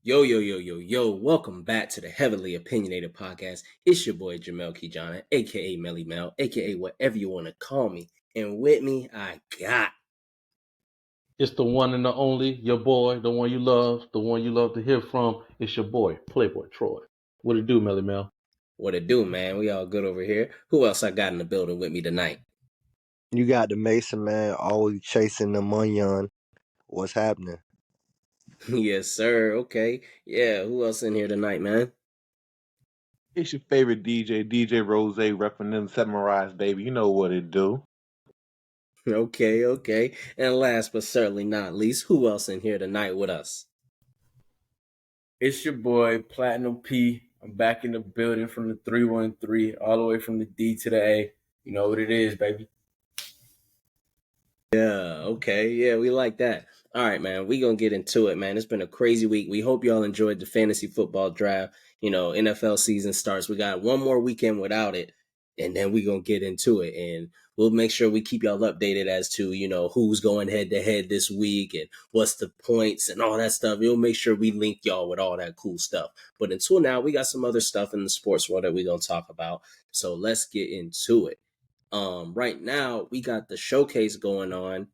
Yo, welcome back to the Heavily Opinionated Podcast. It's your boy Jamel Kijana, aka Melly Mel, aka whatever you want to call me. And with me, I got It's the one and the only, your boy, the one you love to hear from. It's your boy, Playboy Troy. What it do, Melly Mel? what it do, man. We all good over here. Who else I got in the building with me tonight? You got the Mason man always chasing the money on. What's happening? Yes, sir. Okay. Yeah, who else in here tonight, man? It's your favorite DJ Rose, repping them Samurais, baby. You know what it do. Okay. And last but certainly not least, who else in here tonight with us? It's your boy Platinum P. I'm back in the building from the 313, all the way from the D to the A. You know what it is, baby. Yeah, okay. Yeah, we like that. All right, man. We gonna get into it, man. It's been a crazy week. We hope y'all enjoyed the fantasy football draft. NFL season starts. We got one more weekend without it, and then we gonna get into it. And we'll make sure we keep y'all updated as to, who's going head to head this week and what's the points and all that stuff. We'll make sure we link y'all with all that cool stuff. But until now, we got some other stuff in the sports world that we're gonna talk about. So let's get into it. Right now we got the showcase going on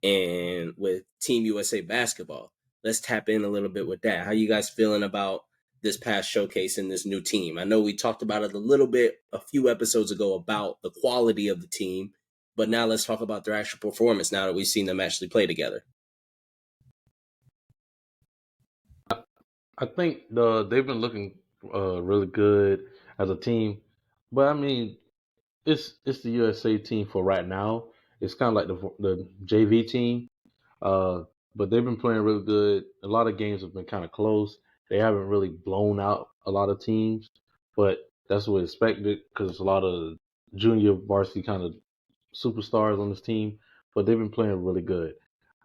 and with Team USA basketball. Let's tap in a little bit with that. How you guys feeling about this past showcase and this new team? I know we talked about it a little bit a few episodes ago about the quality of the team, but now let's talk about their actual performance now that we've seen them actually play together. I think they've been looking really good as a team, but I mean, it's the USA team for right now. It's kind of like the JV team, but they've been playing really good. A lot of games have been kind of close. They haven't really blown out a lot of teams, but that's what expected because a lot of junior varsity kind of superstars on this team. But they've been playing really good.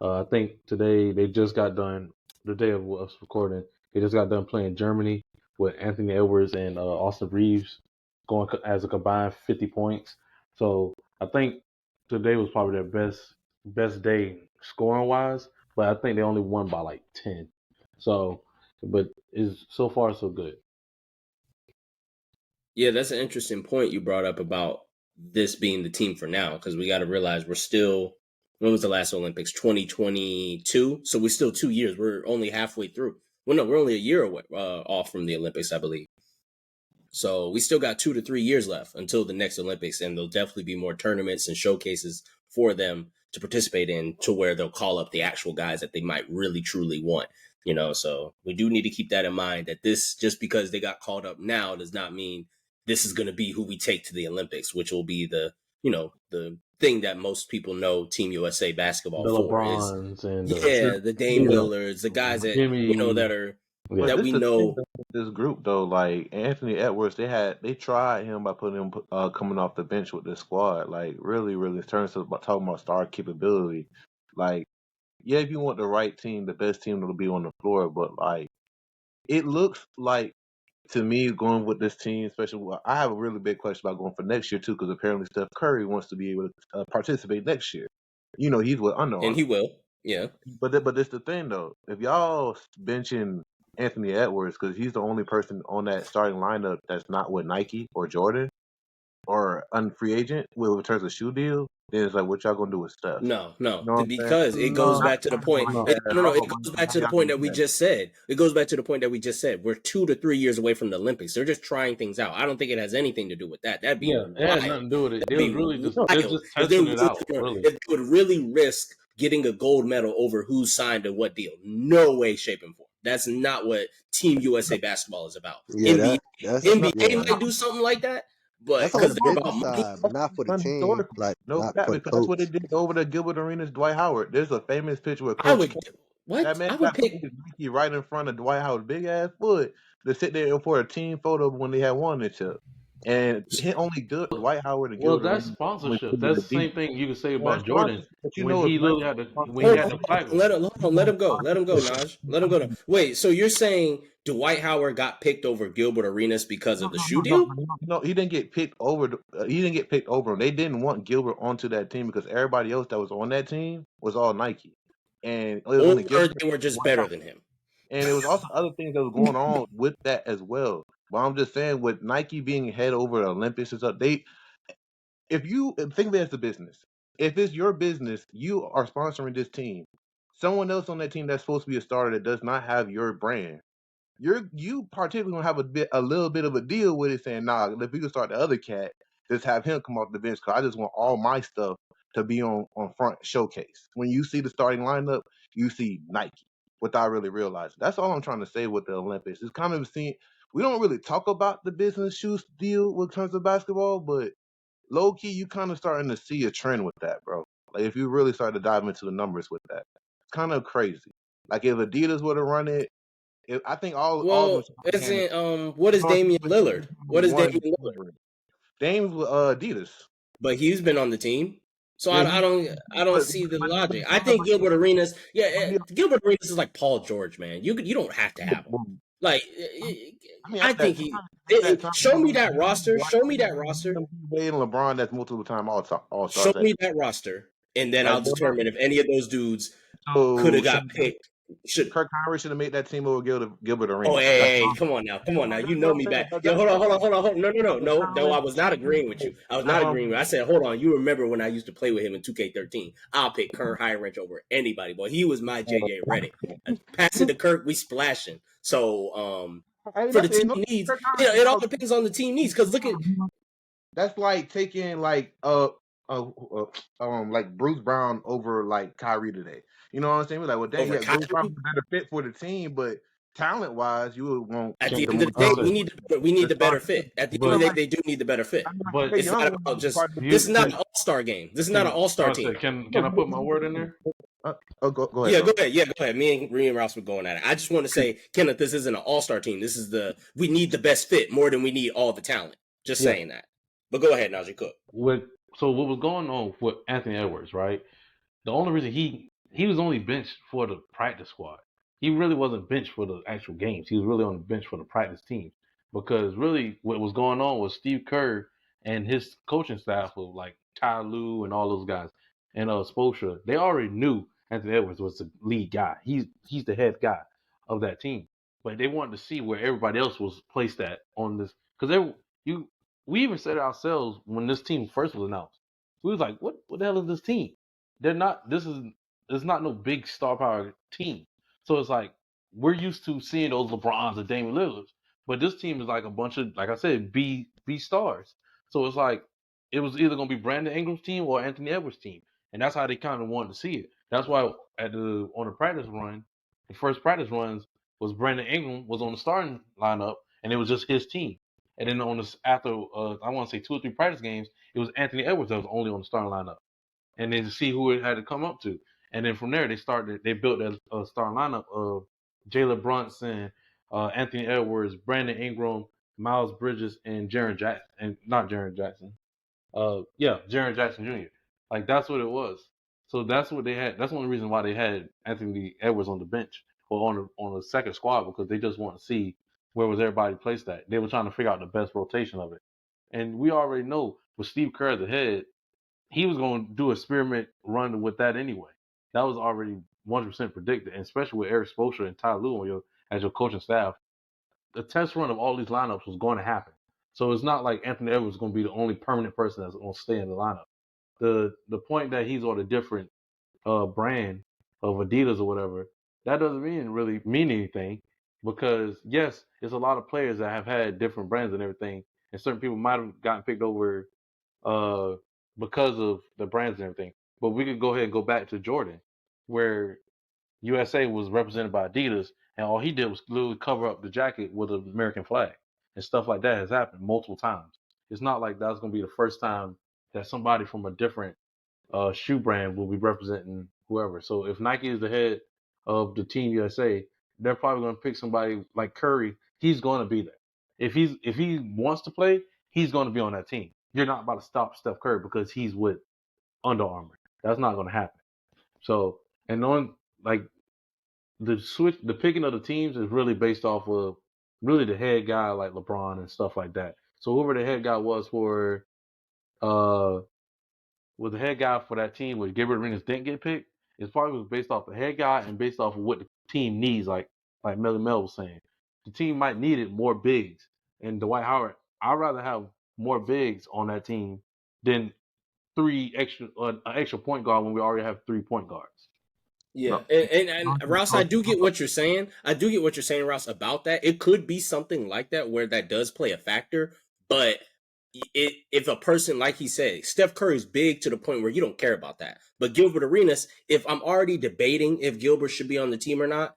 I think today they just got done. The day of us recording, they just got done playing Germany with Anthony Edwards and Austin Reeves going as a combined 50 points. So I think today was probably their best day scoring wise, but I think they only won by like 10. So, but is so far so good. Yeah, that's an interesting point you brought up about this being the team for now, because we got to realize we're still, when was the last Olympics? 2022. So we're still 2 years. We're only halfway through. Well, no, we're only a year away, off from the Olympics, I believe. So we still got 2 to 3 years left until the next Olympics, and there'll definitely be more tournaments and showcases for them to participate in, to where they'll call up the actual guys that they might really truly want. So we do need to keep that in mind, that this, just because they got called up now, does not mean this is going to be who we take to the Olympics, which will be the thing that most people know Team USA basketball The for LeBrons and the Dame Lillards, the guys that Jimmy, that are But that this we the thing know. with this group though, like Anthony Edwards, they tried him by putting him coming off the bench with the squad. Like really, really in terms of talking about star capability. Like, yeah, if you want the right team, the best team that'll be on the floor, but like it looks like to me going with this team, especially I have a really big question about going for next year too, because apparently Steph Curry wants to be able to participate next year. He's with Under And Armour. he will. Yeah. But this the thing though. If y'all benching Anthony Edwards because he's the only person on that starting lineup that's not with Nike or Jordan or unfree agent with in terms of shoe deal, then it's like what y'all gonna do with Steph? No, You know what I'm saying? because it goes no, Not back to the trying to point. bring no. It, that no, no, up, it but goes back how to the y'all point gonna that do we that? just said. It goes back to the point that we just said. We're 2 to 3 years away from the Olympics. They're just trying things out. I don't think it has anything to do with that. That'd be Yeah, it had wild. nothing to do with it. They That'd was be really they're wild just if they're testing it really out, gonna, really. if they would really risk getting a gold medal over who's signed to what deal. No way, shape, and form. That's not what Team USA basketball is about. Yeah, NBA, No, NBA yeah. might do something like that, but That's on because the they're business about money. side, but not for the team. historically. Like No not cap, for the because that's what they coach. did over the Gilbert Arenas Dwight Howard. There's a famous picture with I Coach K. would what That man I would got put pick. his Nike right in front of Dwight Howard's big ass foot to sit there for a team photo when they had won the chip. And he only good Dwight Howard and Well, Gilbert that's Arenas when sponsorship. Gilbert That's the Adidas. same thing you could say Well, that's about Jordan sponsorship, but when if he Nike literally had Hold the platinum. hold on, let him go. Let him go, Naj. Let him go. Wait, so you're saying Dwight Howard got picked over Gilbert Arenas because of the shoe deal? no, he didn't get picked over. He didn't get picked over him. They didn't want Gilbert onto that team because everybody else that was on that team was all Nike, and it was Or only Gilbert. they were just better than him? And there was also other things that was going on with that as well. But I'm just saying, with Nike being head over the Olympics and stuff, if you think of it as a business, if it's your business, you are sponsoring this team. Someone else on that team that's supposed to be a starter that does not have your brand, you particularly gonna have a little bit of a deal with it, saying, nah, if we can start the other cat, just have him come off the bench because I just want all my stuff to be on front showcase. When you see the starting lineup, you see Nike without really realizing. That's all I'm trying to say with the Olympics. It's kind of seen we don't really talk about the business shoes deal with terms of basketball, but low key you kind of starting to see a trend with that, bro. Like if you really start to dive into the numbers with that, it's kind of crazy. Like if Adidas were to run it, I think all of them Well, should have handed. isn't what is Damian Lillard? What is One Damian Lillard? Dame's with Adidas. But he's been on the team. So Yeah, I don't but see the but logic. I think Gilbert Arenas, Gilbert Arenas is like Paul George, man. You don't have to have him. Like I mean, I at that think time, at that time, show me that roster. Show me that roster. Wade and LeBron, that's multiple time all Show stars. me that roster, and then Like, I'll determine if any of those dudes could so have got picked. Should Kirk Howard should have made that team over Gilbert Oh, Arenas. hey, come on now, You know me back. Yo, hold on. No. I was not agreeing with you. I was not agreeing with you. I said, hold on. You remember when I used to play with him in 2K13? I'll pick Kern Highrange over anybody, boy. He was my JJ Redick. Pass it to Kirk, we splashing. So, for the team needs, it all depends on the team needs. Because look at that's like taking like like Bruce Brown over like Kyrie today. You know what I'm saying? We're like, well, dang, over yeah, Bruce Brown Kyrie. is a better fit for the team, but talent wise, you would want At the the end of the I day, said, we need the the better starter. fit. At the end of but the day, they do need the better fit. but It's not Young about just. part of This is you not an all-star game. This is not an all-star I team. said, can I put my word in there? go ahead. Yeah, Bro. go ahead. Yeah, go ahead. Me and Rouse were going at it. I just want to say, Kenneth, this isn't an all-star team. This is we need the best fit more than we need all the talent. Just Yeah. saying that. But go ahead, Najee Cook. So what was going on with Anthony Edwards, right? The only reason he was only benched for the practice squad. He really wasn't benched for the actual games. He was really on the bench for the practice team. Because really what was going on was Steve Kerr and his coaching staff of like Ty Lue and all those guys and Spoelstra, they already knew Anthony Edwards was the lead guy. He's the head guy of that team. But they wanted to see where everybody else was placed at on this because we even said it ourselves when this team first was announced. We was like, what the hell is this team? They're not. It's not no big star power team. So it's like we're used to seeing those LeBrons and Damian Lillards, but this team is like a bunch of, like I said, B stars. So it's like it was either gonna be Brandon Ingram's team or Anthony Edwards' team, and that's how they kind of wanted to see it. That's why on the practice run, the first practice runs was Brandon Ingram was on the starting lineup, and it was just his team. And then on this after I want to say 2 or 3 practice games, it was Anthony Edwards that was only on the starting lineup, and then to see who it had to come up to. And then from there, they built a starting lineup of Jalen Brunson, Anthony Edwards, Brandon Ingram, Miles Bridges, and Jaren Jackson, and not Jaren Jackson. Jaren Jackson Jr. Like that's what it was. So that's what they had. That's one of the reasons why they had Anthony Edwards on the bench or on the second squad because they just want to see where was everybody placed at. They were trying to figure out the best rotation of it. And we already know with Steve Kerr as the head, he was going to do an experiment run with that anyway. That was already 100% predicted, and especially with Eric Spoelstra and Ty Lue as your coaching staff. The test run of all these lineups was going to happen. So it's not like Anthony Edwards is going to be the only permanent person that's going to stay in the lineup. The point that he's on a different brand of Adidas or whatever, that doesn't really mean anything because yes, it's a lot of players that have had different brands and everything, and certain people might have gotten picked over uh, because of the brands and everything. But we could go ahead and go back to Jordan, where USA was represented by Adidas, and all he did was literally cover up the jacket with an American flag, and stuff like that has happened multiple times. It's not like that's going to be the first time that somebody from a different shoe brand will be representing whoever. So if Nike is the head of the Team USA, they're probably going to pick somebody like Curry. He's going to be there. If he wants to play, he's going to be on that team. You're not about to stop Steph Curry because he's with Under Armour. That's not going to happen. So and on like the picking of the teams is really based off of really the head guy like LeBron and stuff like that. So whoever the head guy was for uh was the head guy for that team where Gilbert Arenas didn't get picked, it's probably based off the head guy and based off of what the team needs. Like like Melly Mel was saying. The team might need it more bigs. And Dwight Howard, I'd rather have more bigs on that team than an extra point guard when we already have 3 point guards. Yeah, No, and Ross, I do get what you're saying. I do get what you're saying, Ross, about that. It could be something like that where that does play a factor, but if a person, like he said, Steph Curry's big to the point where you don't care about that. But Gilbert Arenas, if I'm already debating if Gilbert should be on the team or not,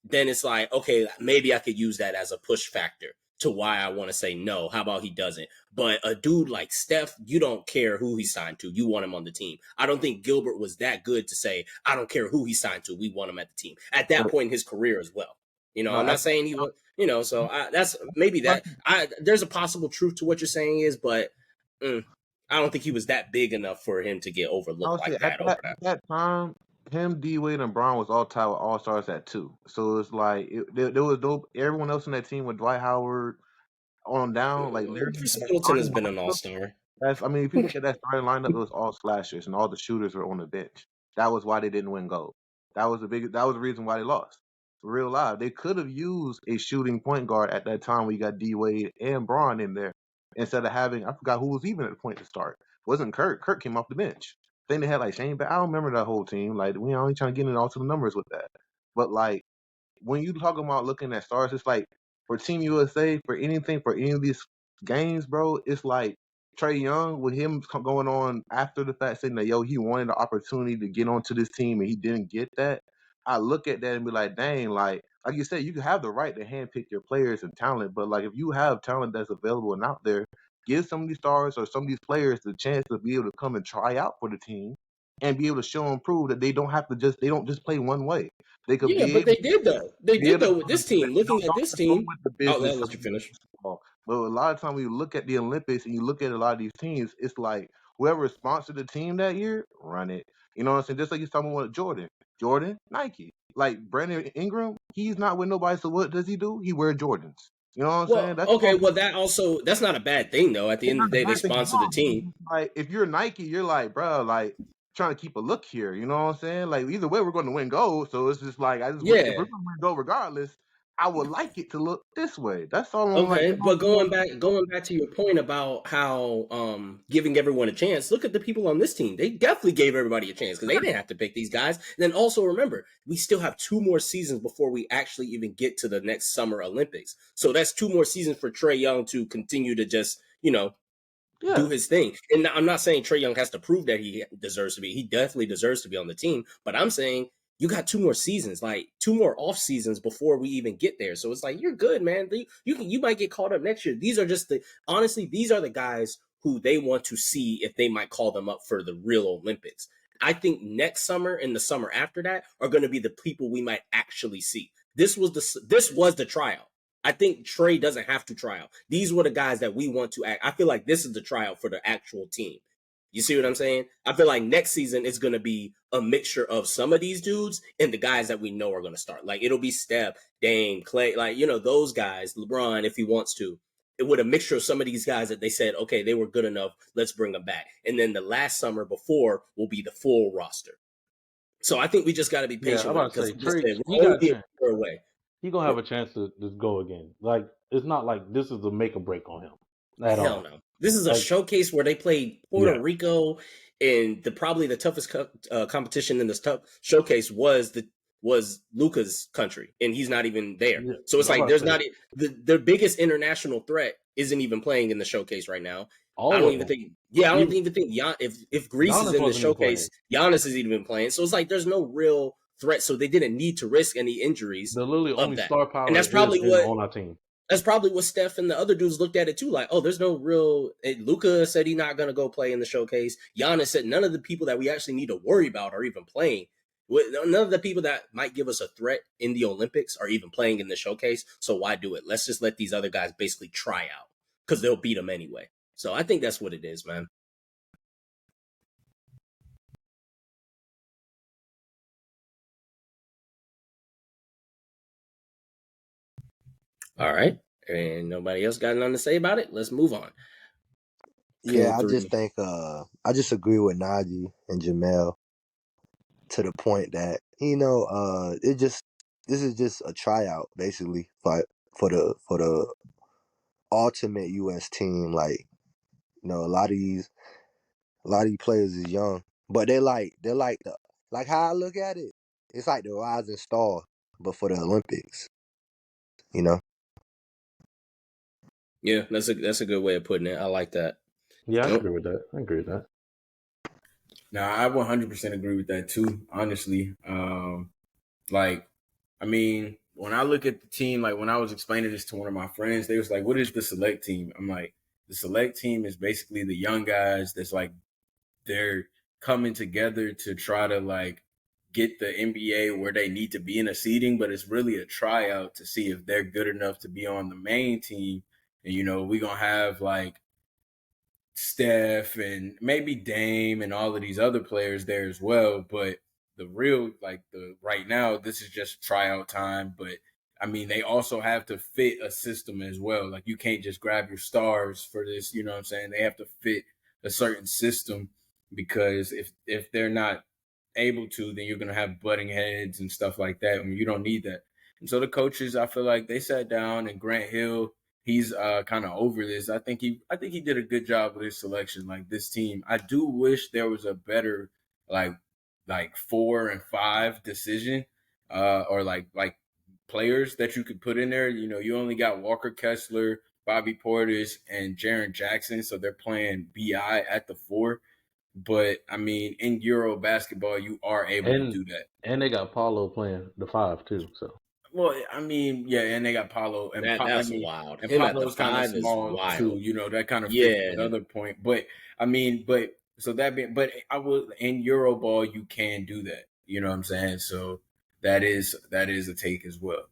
then it's like, okay, maybe I could use that as a push factor to why I want to say no. How about he doesn't? But a dude like Steph, you don't care who he signed to. You want him on the team. I don't think Gilbert was that good to say, I don't care who he signed to. We want him at the team at that point in his career as well. You know, I'm not saying he was, you know, so that's maybe that. There's a possible truth to what you're saying is, but I don't think he was that big enough for him to get overlooked like that over that. At that time, him, D Wade, and Brown was all tied with All Stars at 2. So it's like there was no everyone else on that team with Dwight Howard on down. Like Chris Middleton has been an all-star. I mean, if you look at that starting lineup, it was all slashers and all the shooters were on the bench. That was why they didn't win gold. That was the reason why they lost. Real live. They could have used a shooting point guard at that time when you got D Wade and Braun in there instead of having, I forgot who was even at the point to start. It wasn't Kurt. Kurt came off the bench. Then they had like Shane, but I don't remember that whole team. Like we only trying to get into all to the numbers with that. But like when you talk about looking at stars, it's like for Team USA, for anything, for any of these games, bro, it's like Trae Young with him going on after the fact saying that he wanted the opportunity to get onto this team and he didn't get that. I look at that and be like, dang, like you said, you have the right to handpick your players and talent, but like if you have talent that's available and out there, give some of these stars or some of these players the chance to be able to come and try out for the team and be able to show and prove that they don't just play one way. They could Yeah, be but able they did though. They be did able to though with this team. Looking at this team, with the I'll business. let you finish. But a lot of times when you look at the Olympics and you look at a lot of these teams, it's like whoever sponsored the team that year, run it. You know what I'm saying? Just like you're talking about Jordan, Nike. Like Brandon Ingram, he's not with nobody. So what does he do? He wear Jordans. You know what I'm saying? Well, okay, well that's not a bad thing though. At the end of the day, they sponsor the team. Like if you're Nike, you're like, bro, like trying to keep a look here. You know what I'm saying? Like either way, we're going to win gold. So it's just like if we're going to win gold regardless, I would like it to look this way. That's all I'm Okay, like. but going back to your point about how giving everyone a chance, look at the people on this team. They definitely gave everybody a chance because they didn't have to pick these guys. And then also remember, we still have 2 more seasons before we actually even get to the next Summer Olympics. So that's 2 more seasons for Trae Young to continue to just, do his thing. And I'm not saying Trae Young has to prove that he deserves to be. He definitely deserves to be on the team. But I'm saying you got 2 more seasons, like 2 more off seasons before we even get there. So it's like, you're good, man. You might get called up next year. These are honestly, these are the guys who they want to see if they might call them up for the real Olympics. I think next summer and the summer after that are going to be the people we might actually see. This was the tryout. I think Trae doesn't have to try out. These were the guys that we want to act. I feel like this is the tryout for the actual team. You see what I'm saying? I feel like next season it's going to be a mixture of some of these dudes and the guys that we know are going to start. Like it'll be Steph, Dame, Clay, like, those guys, LeBron, if he wants to. It would a mixture of some of these guys that they said, okay, they were good enough. Let's bring them back. And then the last summer before will be the full roster. So I think we just got to be patient. Yeah, I'm about to say, Trae, away. He's going to have a chance to go again. Like, it's not like this is a make or break on him. Hell no. This is a showcase where they played Puerto Rico, and probably the toughest competition in this showcase was Luka's country, and he's not even there. Yeah. So it's like there's not their biggest international threat isn't even playing in the showcase right now. I don't even think if Greece is in the showcase, Giannis isn't even playing. So it's like there's no real threat, so they didn't need to risk any injuries. The literally only star power, and that's probably what on our team. That's probably what Steph and the other dudes looked at it too. Like, oh, there's no real. Luka said he's not gonna go play in the showcase. Giannis said none of the people that we actually need to worry about are even playing. None of the people that might give us a threat in the Olympics are even playing in the showcase. So why do it? Let's just let these other guys basically try out because they'll beat them anyway. So I think that's what it is, man. All right. And nobody else got nothing to say about it? Let's move on. Yeah, I just think I just agree with Najee and Jamel to the point that, it just this is just a tryout basically for the ultimate US team. Like, a lot of these players is young, but they're like how I look at it. It's like the rising star, but for the Olympics. You know. Yeah, that's a good way of putting it. I like that. Yeah, I Yep. agree with that. Now, I 100% agree with that too, honestly. Like, I mean, when I look at the team, like when I was explaining this to one of my friends, they was like, what is the select team? I'm like, the select team is basically the young guys that's like, they're coming together to try to like get the NBA where they need to be in a seeding, but it's really a tryout to see if they're good enough to be on the main team. And, we're going to have like Steph and maybe Dame and all of these other players there as well. But the real, like the right now, this is just tryout time. But I mean, they also have to fit a system as well. Like you can't just grab your stars for this. You know what I'm saying? They have to fit a certain system because if they're not able to, then you're gonna have butting heads and stuff like that. I mean, you don't need that. And so the coaches, I feel like they sat down and Grant Hill, he's kind of over this. I think he did a good job with his selection. Like this team, I do wish there was a better like 4 and 5 decision, or like players that you could put in there. You only got Walker Kessler, Bobby Portis, and Jaren Jackson, so they're playing BI at the 4. But I mean, in Euro basketball, you are able to do that. And they got Paulo playing the 5 too. So Well, I mean, yeah, and they got Paulo, and That's wild. and Him at the Paulo's kind of 5 is small too. wild. That kind of fits Yeah. the other point. But I mean, so that being, but I will in Euroball you can do that. You know what I'm saying? So that is a take as well.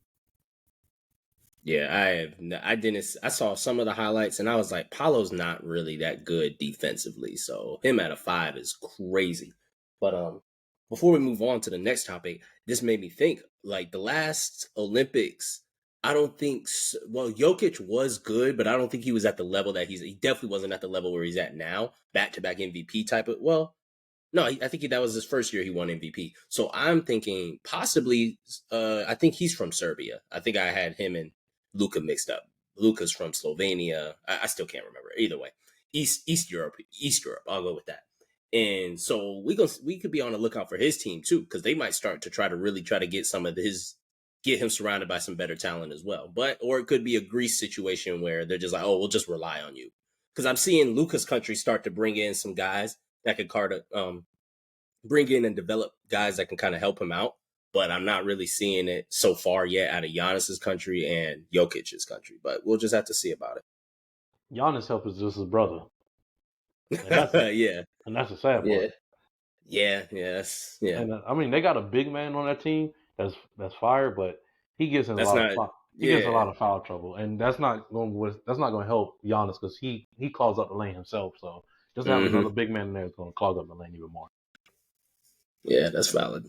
Yeah, I saw some of the highlights and I was like, Paulo's not really that good defensively. So him at a 5 is crazy. But before we move on to the next topic, this made me think like the last Olympics, I don't think well, Jokic was good, but I don't think he was at the level that he definitely wasn't at the level where he's at now, back-to-back MVP type of, well, no, I think that was his first year he won MVP. So I'm thinking possibly, I think he's from Serbia. I think I had him and Luka mixed up. Luka's from Slovenia. I still can't remember. Either way, East Europe. I'll go with that. And so we could be on the lookout for his team too, because they might start to try to get him surrounded by some better talent as well. Or it could be a Greece situation where they're just like, oh, we'll just rely on you. Because I'm seeing Luka's country start to bring in some guys that could bring in and develop guys that can kind of help him out. But I'm not really seeing it so far yet out of Giannis's country and Jokic's country. But we'll just have to see about it. Giannis help is just his brother. Yeah. And that's the sad part. Yeah. Yes. Yeah. And I mean, they got a big man on that team that's fire, but he gets in a lot of foul trouble, and that's not going to help Giannis because he clogs up the lane himself. So just having another big man in there is going to clog up the lane even more. Yeah, that's valid.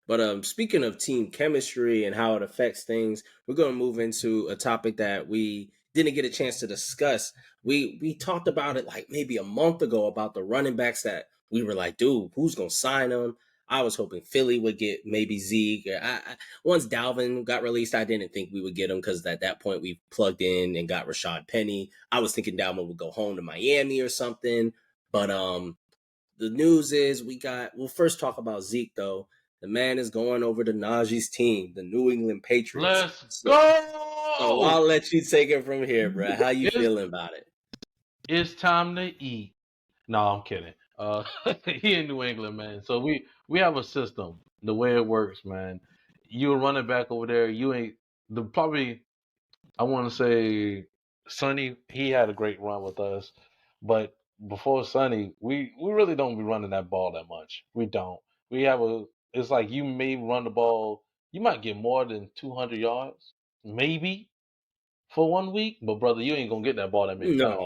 But speaking of team chemistry and how it affects things, we're going to move into a topic that we didn't get a chance to discuss. We talked about it like maybe a month ago about the running backs that we were like, dude, who's going to sign them? I was hoping Philly would get maybe Zeke. Once Dalvin got released, I didn't think we would get him because at that point we plugged in and got Rashad Penny. I was thinking Dalvin would go home to Miami or something. But the news is we'll first talk about Zeke though. The man is going over to Najee's team, the New England Patriots. Let's go! So I'll let you take it from here, bro. How you feeling about it? It's time to eat. No, I'm kidding. He in New England, man. So we have a system. The way it works, man. You running back over there. You ain't I want to say Sonny. He had a great run with us, but before Sonny, we really don't be running that ball that much. We don't. It's like you may run the ball. You might get more than 200 yards, maybe for 1 week, but brother, you ain't gonna get that ball that many times.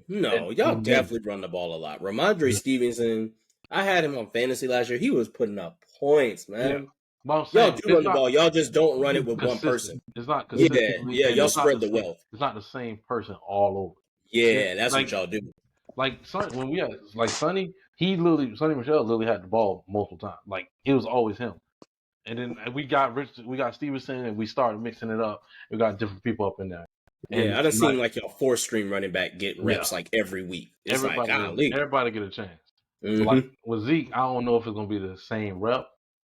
No, y'all definitely run the ball a lot. Ramondre Stevenson, I had him on fantasy last year. He was putting up points, man. Yeah. But I'm saying, y'all do run the ball. Y'all just don't run it with one person. It's not consistent. Yeah. Y'all spread the wealth. It's not the same person all over. Yeah, that's what y'all do. Like when we had Sonny Michel literally had the ball multiple times. Like it was always him. And then we got Stevenson, and we started mixing it up. We got different people up in there. And Yeah, I done seen like your 4-string running back get reps Yeah. like every week. It's like, everybody get a chance. Mhm. So like with Zeke, I don't know if it's gonna be the same rep.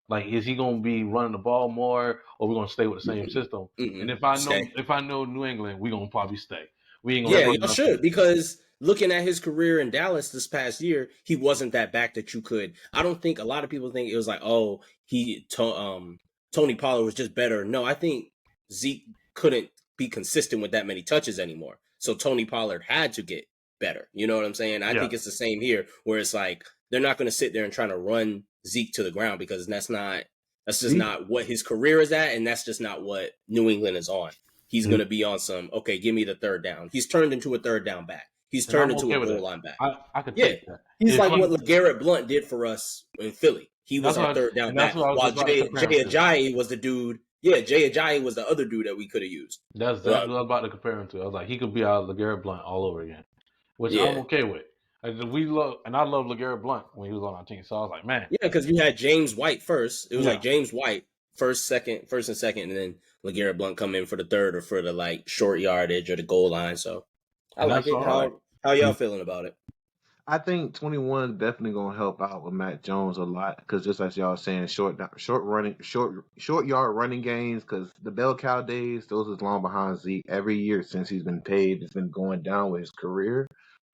Like, is he gonna be running the ball more, or we're gonna stay with the same system? And if I know New England, we're gonna probably stay. We ain't gonna Yeah, y'all should, because looking at his career in Dallas this past year, he wasn't that back that you could. I don't think a lot of people think it was like, oh, Tony Pollard was just better. No, I think Zeke couldn't be consistent with that many touches anymore. So Tony Pollard had to get better. You know what I'm saying? I think it's the same here, where it's like they're not going to sit there and try to run Zeke to the ground, because that's just not what his career is at, and that's just not what New England is on. He's going to be on some, okay, give me the third down. He's turned into a third down back. He's turned into a goal line back. I could take that. He's like what LeGarrette Blount did for us in Philly. He was our third down back, while Jay Ajayi was the dude. Yeah, Jay Ajayi was the other dude that we could have used. That's what I was about to compare him to. I was like, he could be our LeGarrette Blount all over again, which I'm okay with. I love LeGarrette Blount when he was on our team. So I was like, man. Yeah, because you had James White first. It was like James White first and second, and then LeGarrette Blount come in for the third, or for the like short yardage or the goal line. So I like it. How y'all feeling about it? I think 21 is definitely gonna help out with Mac Jones a lot, because just like y'all saying, short yard running games, because the bell cow days, those is long behind Zeke. Every year since he's been paid, it's been going down with his career,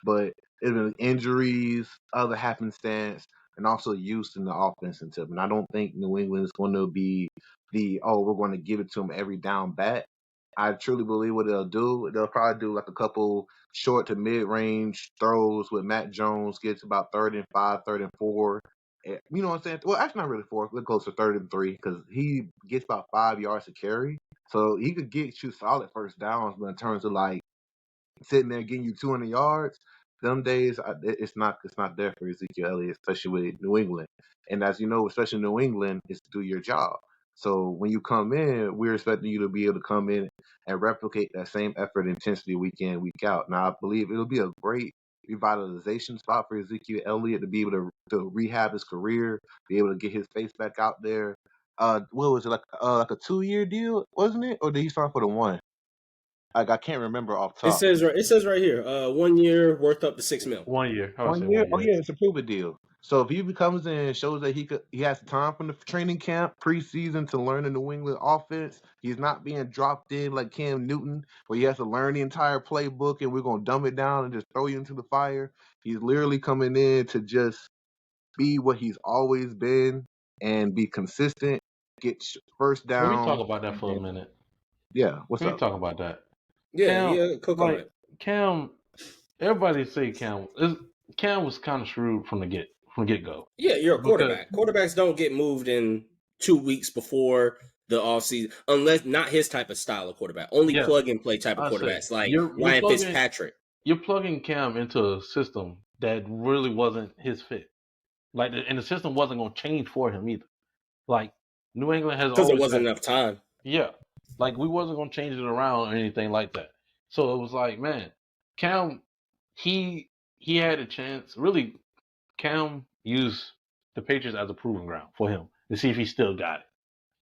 but it's been injuries, other happenstance, and also use in the offensive tip. And I don't think New England is going to be we're going to give it to him every down bat. I truly believe what they'll do. They'll probably do like a couple short to mid-range throws with Matt Jones, gets about 3rd and 5, 3rd and 4. You know what I'm saying? Well, actually not really 4. We'll go to 3rd and 3, because he gets about 5 yards to carry. So he could get you solid first downs, but in terms of like sitting there getting you 200 yards, them days it's not there for Ezekiel Elliott, especially with New England. And as you know, especially New England, is to do your job. So when you come in, we're expecting you to be able to come in and replicate that same effort and intensity week in, week out. Now, I believe it'll be a great revitalization spot for Ezekiel Elliott to be able to rehab his career, be able to get his face back out there. What was it, like a 2-year deal, wasn't it? Or did he sign for the 1? Like, I can't remember off top. It says right here, 1 year worth up to $6 million. 1 year. 1 year? Oh yeah, it's a prove it deal. So if he comes in and shows that he has time from the training camp preseason to learn the New England offense, he's not being dropped in like Cam Newton, where he has to learn the entire playbook and we're gonna dumb it down and just throw you into the fire. He's literally coming in to just be what he's always been and be consistent, get first down. Let me talk about that for a minute. Yeah, what's up? Let me talk about that. Yeah, Cam, everybody say Cam was kind of screwed from the get go. Yeah, you're a quarterback. Quarterbacks don't get moved in 2 weeks before the offseason, unless not his type of style of quarterback. Only plug and play type of quarterbacks, like Ryan Fitzpatrick. You're plugging Cam into a system that really wasn't his fit. Like, and the system wasn't going to change for him either. Like, New England has because there wasn't enough time. Yeah, like we wasn't going to change it around or anything like that. So it was like, man, Cam, he had a chance. Really, Cam used the Patriots as a proving ground for him to see if he still got it.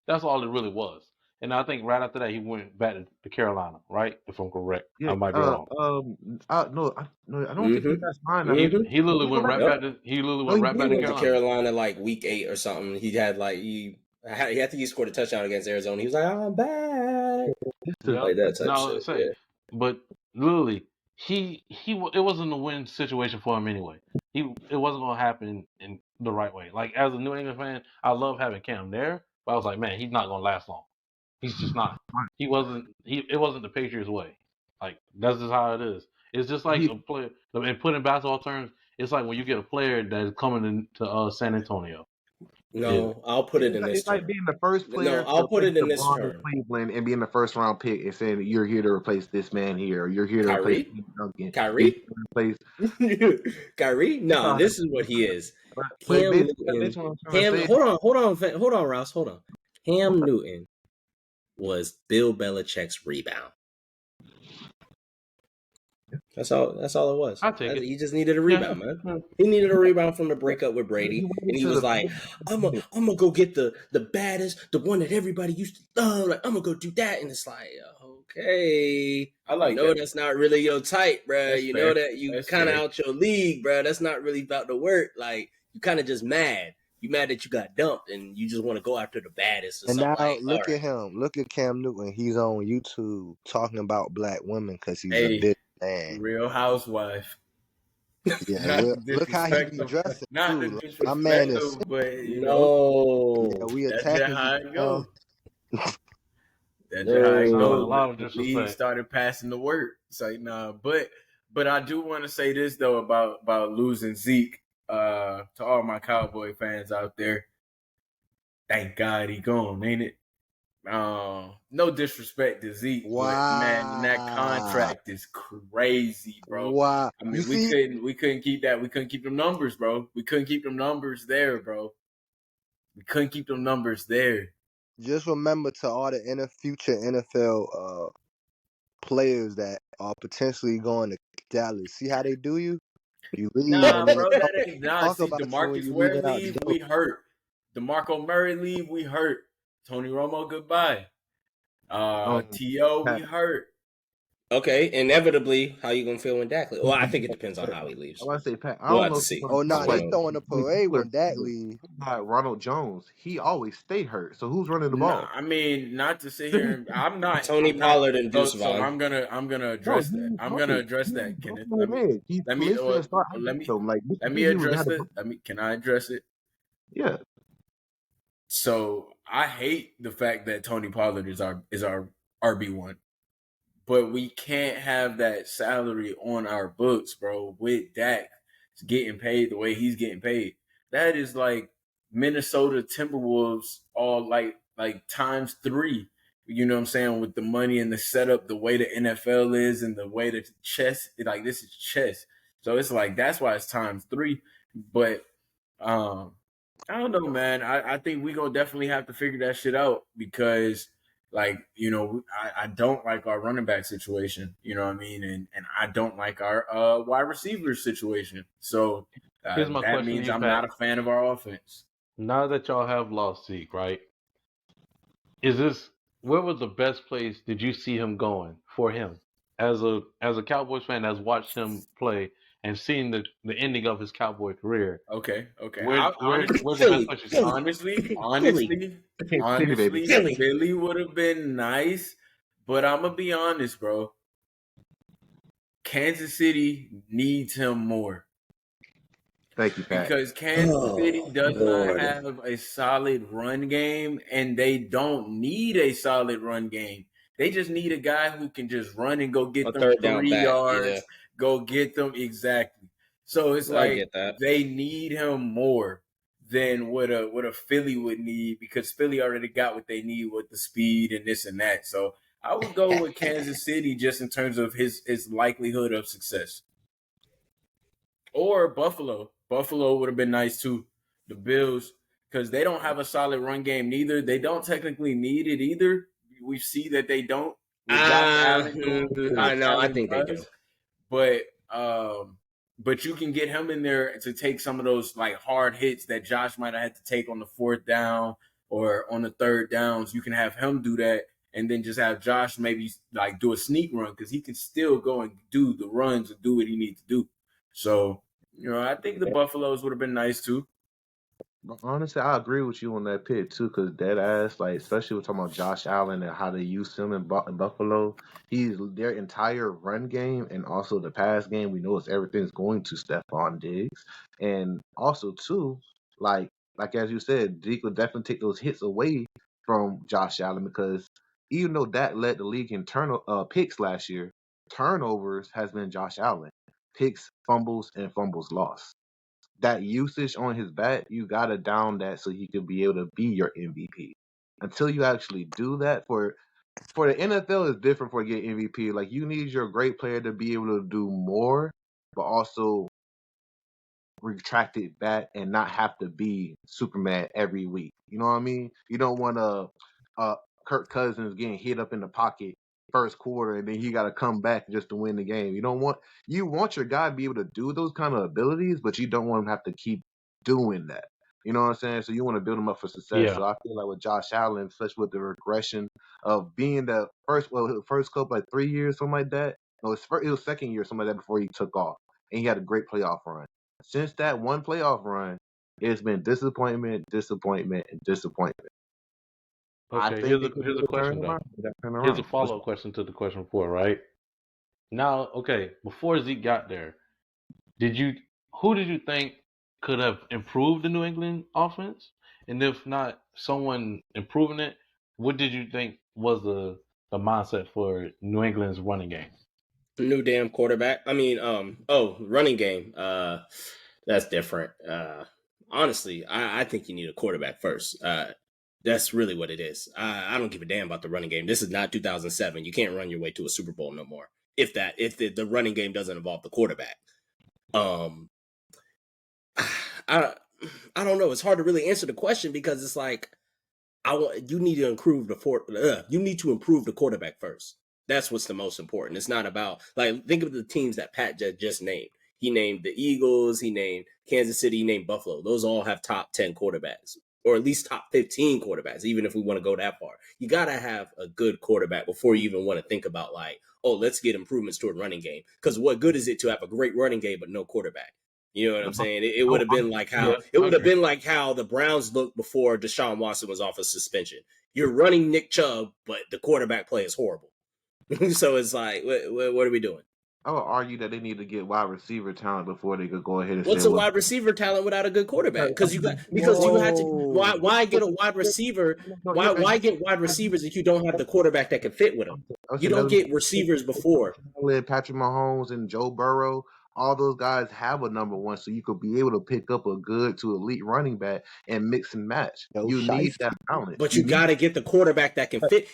That's all it really was. And I think right after that, he went back to Carolina, right? If I'm correct. Yeah, I might be wrong. I don't think that's mine. I mean, he literally went right back to Carolina like week 8 or something. He had I think he scored a touchdown against Arizona. He was like, I'm back. Like that type shit. Yeah. But literally, it wasn't a win situation for him anyway. It wasn't going to happen in the right way. Like, as a New England fan, I love having Cam there, but I was like, man, he's not going to last long. He's just not. It wasn't the Patriots way. Like, that's just how it is. It's just like a player, and put in basketball terms, it's like when you get a player that is coming into San Antonio. No, I'll put it in this. It's like being the first player. No, I'll put it in this term. Cleveland and being the first round pick and saying you're here to replace this man here, or you're here to replace Duncan. Kyrie? Kyrie? No, this is what he is. Hold on, Ross. Hold on. Cam Newton was Bill Belichick's rebound. That's all it was. I'll take it. He just needed a Yeah. rebound, man. He needed a rebound from the breakup with He Brady, waited and he to was the like, "I'm gonna go get the baddest, the one that everybody used to love. Like, I'm gonna go do that." And it's like, okay, I like you know that. that's not really your type, bro. That's You fair. know that you That's kind of fair. out your league, bro. That's not really about the work. Like, you kind of just mad. You mad that you got dumped, and you just want to go after the baddest or And something. now Like, all look right. at him. Look at Cam Newton. He's on YouTube talking about black women because he's a Hey, big man. Real Housewife. Yeah, Not to look how he disrespect be them. dressing Not to too. Like, my man disrespect is. them, but Yeah, No, we that's just attacking you, how it Cam. goes. That's just how it Sound like a goes. no. lot of The league disrespect. started passing the word. It's like, nah, but I do want to say this though about losing Zeke. To all my Cowboy fans out there, thank God he gone, ain't it? No disrespect to Zeke, but man, that Wow. contract is crazy, bro. Wow. I You mean, see, we couldn't keep that. We couldn't keep them numbers, bro. We couldn't keep them numbers there, bro. We couldn't keep them numbers there. just remember to all the future NFL players that are potentially going to Dallas. See how they do you? You leave Nah, and then bro, that ain't nah. talk See, about you when DeMarcus you Ware leaving out the leave, door. we hurt. DeMarco Murray leave, we hurt. Tony Romo, goodbye. T.O., we Pat, hurt. Okay, inevitably, how you gonna feel when Dak leaves? Well, I think it depends on how he I leaves. want to say, Pat, I We'll don't have know to if you see. want Oh, to nah, they So, throwing a parade when Dak leave. Ronald Jones. He always stay hurt. So who's running the Nah, ball? I mean, not to sit here and I'm not. Tony Pollard and So, Deuce so Vaughn. I'm gonna No, address he that. ain't I'm gonna hurt. address He ain't that, Kenneth. hurt, man. He Let me Khalil start let me him. Like let he me didn't even address have it. the Can I address it? yeah. So I hate the fact that Tony Pollard is our RB1. But we can't have that salary on our books, bro, with Dak getting paid the way he's getting paid. That is like Minnesota Timberwolves all like times 3. You know what I'm saying? With the money and the setup, the way the NFL is and the way the chess, like this is chess. So it's like that's why it's times 3. But I don't know, man. I think we gonna definitely have to figure that shit out because like, I don't like our running back situation, you know what I mean? And I don't like our wide receiver situation. So Here's my that question to means you, I'm not Pat. a fan of our offense. Now that y'all have lost Zeke, right? Is this where was the best place did you see him going for him? As a Cowboys fan that's watched him play and seen the ending of his Cowboy career, Okay. where's the best Philly, place you see him? Philly, Philly, City baby. Philly. Philly would have been nice, but I'm gonna be honest, bro. Kansas City needs him more. Thank you, Pat. Because Kansas City Oh does not Lord. have a solid run game, and they don't need a solid run game. They just need a guy who can just run and go A get them third down 3 back. Yeah, yards, go get them exactly. So it's I like get that. they need him more than what a Philly would need because Philly already got what they need with the speed and this and that. So I would go with Kansas City just in terms of his likelihood of success. Or Buffalo. Buffalo would have been nice too. The Bills, because they don't have a solid run game neither. They don't technically need it either. We see that they don't with Josh Allen doing what I Josh know. I Allen think they do. does. But but you can get him in there to take some of those like hard hits that Josh might have had to take on the 4th down or on the 3rd downs. You can have him do that and then just have Josh maybe like do a sneak run because he can still go and do the runs and do what he needs to do. So, I think the Buffaloes would have been nice too. But honestly, I agree with you on that pick too, because dead ass, like especially we're talking about Josh Allen and how they use him in Buffalo. He's their entire run game and also the pass game. We know it's everything's going to Stephon Diggs, and also too, like as you said, Zeke would definitely take those hits away from Josh Allen because even though that led the league in picks last year, turnovers has been Josh Allen. Picks, fumbles, and fumbles lost that usage on his bat, you gotta down that so he could be able to be your MVP. Until you actually do that, for the NFL is different for getting MVP. Like you need your great player to be able to do more, but also retract it back and not have to be Superman every week. You know what I mean? You don't want Kirk Cousins getting hit up in the pocket first quarter, and then he got to come back just to win the game. You want your guy to be able to do those kind of abilities, but you don't want him to have to keep doing that. You know what I'm saying? So you want to build him up for success. Yeah. So I feel like with Josh Allen, especially with the regression of being the first couple like 3 years, something like that. No, it was second year, something like that before he took off, and he had a great playoff run. Since that one playoff run, it's been disappointment, disappointment, and disappointment. I Okay, think here's a question though. Here's a follow-up question to the question before, right? Now, okay, before Zeke got there, who did you think could have improved the New England offense? And if not someone improving it, what did you think was the mindset for New England's running game? New damn quarterback. I mean, running game. That's different. Honestly, I think you need a quarterback first. That's really what it is. I don't give a damn about the running game. This is not 2007. You can't run your way to a Super Bowl no more. If the running game doesn't involve the quarterback. I don't know. It's hard to really answer the question because it's like you need to improve the quarterback first. That's what's the most important. It's not about like think of the teams that Pat just named. He named the Eagles, he named Kansas City, he named Buffalo. Those all have top 10 quarterbacks, or at least top 15 quarterbacks, even if we want to go that far. You gotta have a good quarterback before you even want to think about like, oh, let's get improvements to a running game. Because what good is it to have a great running game but no quarterback? You know what I'm saying? It would have been like how the Browns looked before Deshaun Watson was off of suspension. You're running Nick Chubb, but the quarterback play is horrible. So it's like, what are we doing? I would argue that they need to get wide receiver talent before they could go ahead and What's say, a wide receiver talent without a good quarterback? Because you had to why get a wide receiver? Why get wide receivers if you don't have the quarterback that can fit with them? You don't get receivers before. Patrick Mahomes and Joe Burrow, all those guys have a number one, so you could be able to pick up a good to elite running back and mix and match. You need that talent. But you got to get the quarterback that can fit.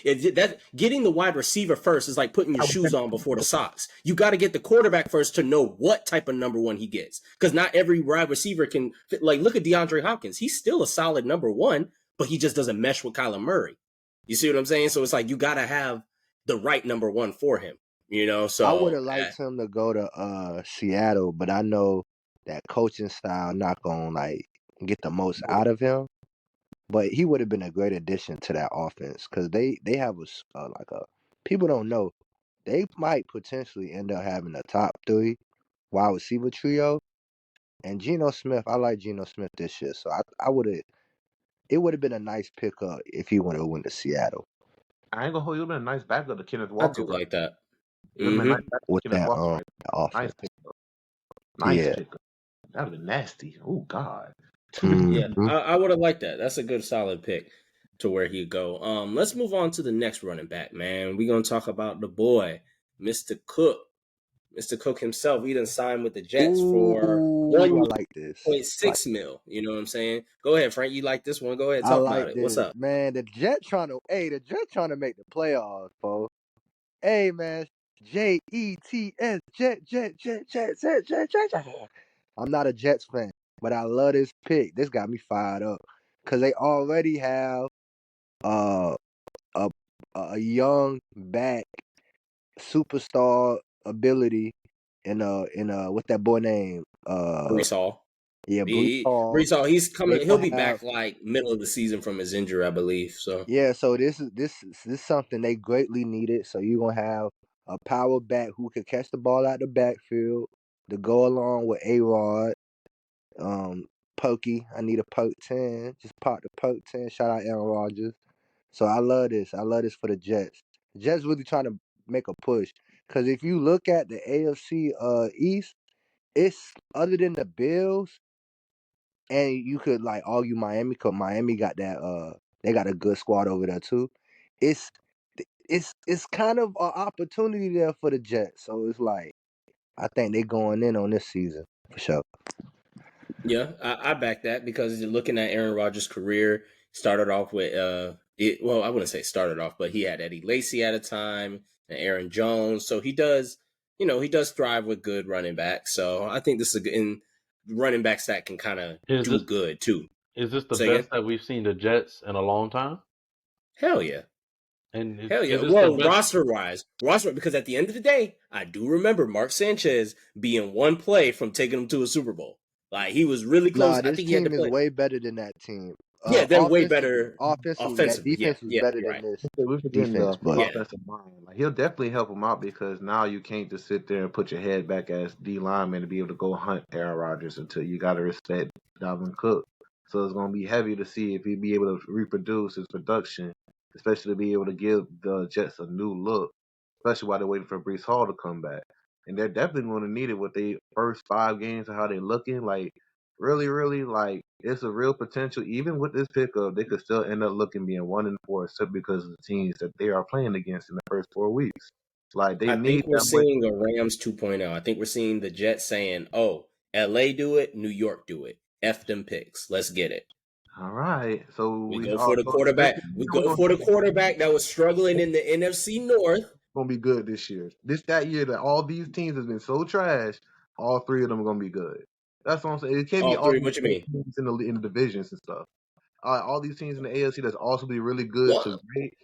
Getting the wide receiver first is like putting your shoes on before the socks. You got to get the quarterback first to know what type of number one he gets. Because not every wide receiver can fit. Like, look at DeAndre Hopkins. He's still a solid number one, but he just doesn't mesh with Kyler Murray. You see what I'm saying? So it's like you got to have the right number one for him. You know, so I would have liked him to go to Seattle, but I know that coaching style not gonna like get the most out of him. But he would have been a great addition to that offense because they have people don't know, they might potentially end up having a top 3 wide receiver trio. And Geno Smith, I like Geno Smith this year, so it would have been a nice pickup if he would have went to Seattle. I ain't gonna hold you. It would have been a nice backup to Kenneth Walker. I do like that. With that offense. Nice pickup. That would have been nasty. Oh God. Yeah, I would have liked that. That's a good solid pick to where he'd go. Let's move on to the next running back, man. We're gonna talk about the boy, Mr. Cook. Mr. Cook himself, he done signed with the Jets for $1.6 million. You know what I'm saying? Go ahead, Frank. You like this one? Go ahead, talk about it. What's up, man? The Jets trying to make the playoffs, folks. Hey, man, Jets, Jet. I'm not a Jets fan, but I love this pick. This got me fired up because they already have a young back superstar ability in what's that boy name? Breece Hall. Yeah, Breece Hall. He's coming. He'll be back like middle of the season from his injury, I believe. So yeah, so this is something they greatly needed. So you're gonna have a power back who can catch the ball out the backfield to go along with A-Rod. Pokey. I need a poke 10. Just pop the poke 10. Shout out Aaron Rodgers. So I love this. I love this for the Jets. The Jets really trying to make a push. Because if you look at the AFC East, it's other than the Bills, and you could like argue Miami, because Miami got that they got a good squad over there too. It's kind of an opportunity there for the Jets. So it's like I think they're going in on this season for sure. Yeah, I back that because looking at Aaron Rodgers' career, started off with well, I wouldn't say started off, but he had Eddie Lacy at a time and Aaron Jones. So he does thrive with good running backs. So I think this is in running backs that can kind of do good too. Is this the best that we've seen the Jets in a long time? Hell yeah. and Hell yeah. it is the Well, best. roster, because at the end of the day, I do remember Mark Sanchez being one play from taking him to a Super Bowl. Like, he was really close. Nah, I this think he had to team is play. way better than that team. Yeah, they're way better Offensively, that offensively. Yeah, defense was yeah, better you're than right. this We're forgetting defense. the But Yeah. offensive line. Like he'll definitely help him out because now you can't just sit there and put your head back as D lineman to be able to go hunt Aaron Rodgers until you got to respect Dalvin Cook. So it's going to be heavy to see if he'll be able to reproduce his production, especially to be able to give the Jets a new look, especially while they're waiting for Brees Hall to come back. And they're definitely going to need it with their first 5 games and how they're looking. Like really, really, like it's a real potential. Even with this pickup, they could still end up looking being 1-4 simply because of the teams that they are playing against in the first 4 weeks. Like they I need think we're that much. seeing a Rams 2.0. I think we're seeing the Jets saying, oh, LA do it, New York do it. F them picks. Let's get it. All right, so We we go for the also this quarterback. We year we're go for the quarterback that was struggling in the NFC North. gonna be good this year. That year that all these teams has been so trash, all three of them are gonna be good. That's what I'm saying. It can't be All all three. these What you mean? teams in the divisions and stuff. All these teams in the AFC that's also be really good to Well, great.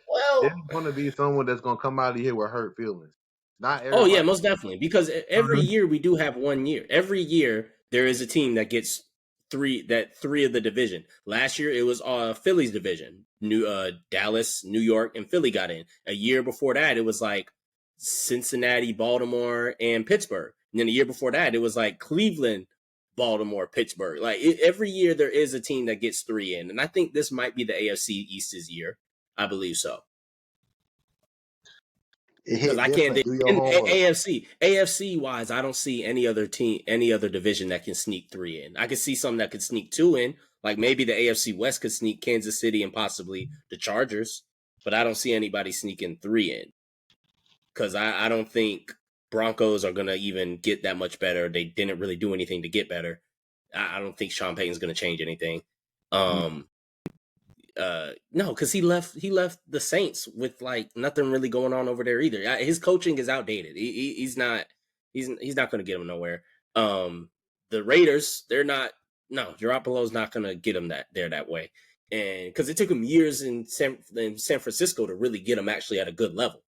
There's well, gonna be someone that's gonna come out of here with hurt feelings. Not oh yeah, everybody. most definitely. Because every year we do have 1 year. Every year there is a team that gets three of the division. Last year it was Philly's division. Dallas, New York, and Philly got in. A year before that it was like Cincinnati, Baltimore, and Pittsburgh. And then the year before that it was like Cleveland, Baltimore, Pittsburgh. Like every year there is a team that gets 3 in. And I think this might be the AFC East's year. I believe so. it Because hit I can't different. Do your in homework. AFC wise, I don't see any other team, any other division that can sneak 3 in. I could see some that could sneak 2 in, like maybe the AFC West could sneak Kansas City and possibly the Chargers, but I don't see anybody sneaking 3 in. Because I don't think Broncos are gonna even get that much better. They didn't really do anything to get better. I don't think Sean Payton's gonna change anything. No, because he left the Saints with like nothing really going on over there either. His coaching is outdated. He's not going to get him nowhere. The Raiders, they're not. No, Garoppolo's not going to get him that way, and because it took him years in San Francisco to really get him actually at a good level,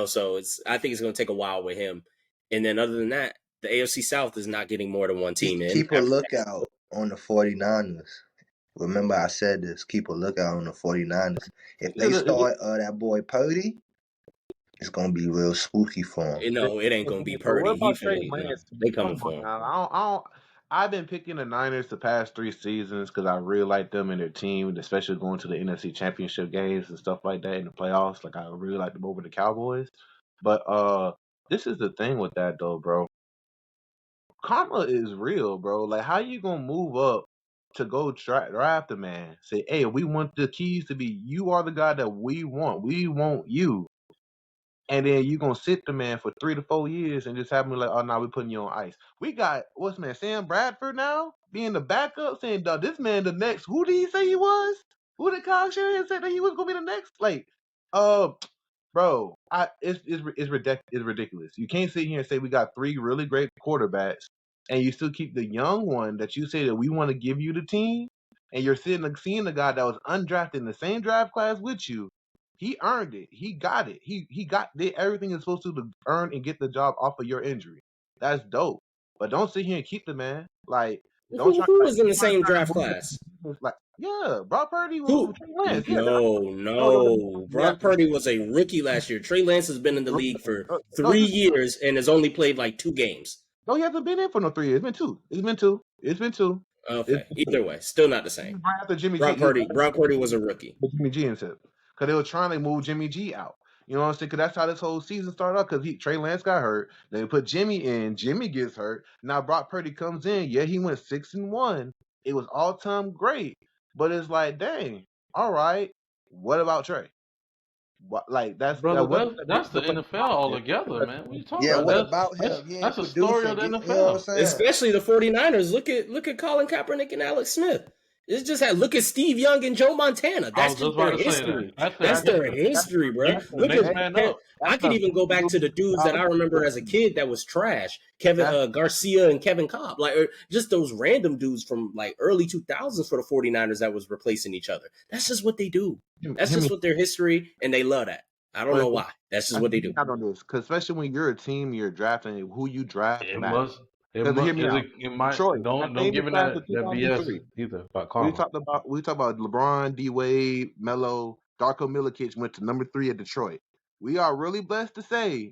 So I think it's going to take a while with him, and then other than that, the AFC South is not getting more than one team in. Keep a lookout on the 49ers. Remember I said this. Keep a lookout on the 49ers. If they start that boy Purdy, it's going to be real spooky for him. No, it ain't going to be But what Purdy. about Trey Lance? They coming Come for on him. now. I've been picking the Niners the past 3 seasons because I really like them and their team, especially going to the NFC Championship games and stuff like that in the playoffs. Like I really like them over the Cowboys. But this is the thing with that though, bro. Karma is real, bro. Like how you gonna move up to go draft a man? Say, hey, we want the keys to be. You are the guy that we want. We want you. And then you gonna sit the man for 3 to 4 years and just have me like, oh no, we're putting you on ice. We got what's man, Sam Bradford now being the backup, saying this man the next. Who did he say he was? Who did Kyle Shanahan say that he was gonna be the next? Like, bro, it's ridiculous. You can't sit here and say we got 3 really great quarterbacks, and you still keep the young one that you say that we want to give you the team, and you're seeing the guy that was undrafted in the same draft class with you. He earned it. He got it. He did everything he's supposed to earn and get the job off of your injury. That's dope. But don't sit here and keep the man. Like, don't try. Who was in the same draft class? Like, yeah, Brock Purdy Who? was Trey Lance. Yeah, No. Brock Purdy was a rookie last year. Trey Lance has been in the league for 3 years and has only played like 2 games. No, he hasn't been in for no 3 years. It's been two. Okay. Either way, still not the same. Right after Jimmy Brock G. Purdy was a rookie. Jimmy G and said, because they were trying to move Jimmy G out. You know what I'm saying? Because that's how this whole season started out. Because Trey Lance got hurt. Then they put Jimmy in. Jimmy gets hurt. Now Brock Purdy comes in. Yeah, he went 6-1. It was all time great. But it's like, dang, all right. What about Trey? Like that's Brother, that that's the NFL altogether, man. What are you talking Yeah, about? what about him? That's a story of the You know what I'm NFL. saying? Especially the 49ers. Look at Colin Kaepernick and Alex Smith. It's just look at Steve Young and Joe Montana. That's just their history. That's their history, bro. Look at I could even go back to the dudes that I remember as a kid that was trash. Kevin Garcia and Kevin Cobb. Like just those random dudes from like early 2000s for the 49ers that was replacing each other. That's just what they do. That's just what their history, and they love that. I don't know why. That's just I what they think do. I know this, because especially when you're a team, you're drafting who you draft It matters. must. It Because hear must. me out. It might. Detroit, that Don't famous give him class of that BS 2003. either about We karma. talked about LeBron, D Wade, Melo, Darko Milicic went to number 3 at Detroit. We are really blessed to say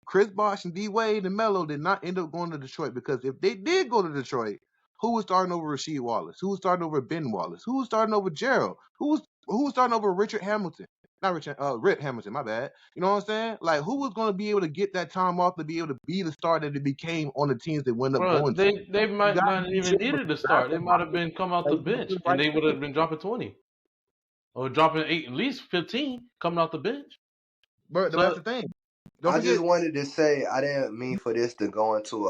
Chris Bosh and D Wade and Melo did not end up going to Detroit, because if they did go to Detroit, who was starting over Rasheed Wallace? Who was starting over Ben Wallace? Who was starting over Gerald? Who was starting over Richard Hamilton? Not Richard, Rick Hamilton, my bad. You know what I'm saying? Like, who was going to be able to get that time off to be able to be the star that it became on the teams they went up Bro, going to? they You might got to not be even able to needed to draft start. They them might have been come off the like you bench, do and right they would now. have been dropping 20 or dropping at least 15 coming off the bench. But that's So the thing. Don't I forget. just wanted to say I didn't mean for this to go into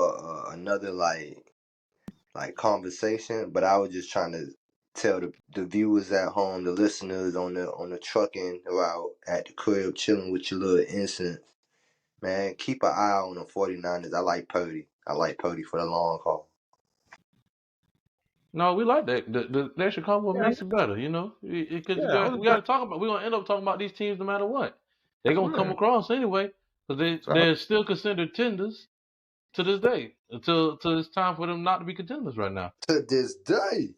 another like conversation, but I was just trying to tell the viewers at home, the listeners on the trucking route at the crib, chilling with your little incense. Man, keep an eye on the 49ers. I like Purdy. I like Purdy for the long haul. no, we like that. The extra combo Yeah, makes it better, because yeah. I was we got just, to talk about. We're gonna end up talking about these teams no matter what. They're gonna come yeah. across anyway, because So, they're still considered tenders to this day. Until it's time for them not to be contenders right now. To this day.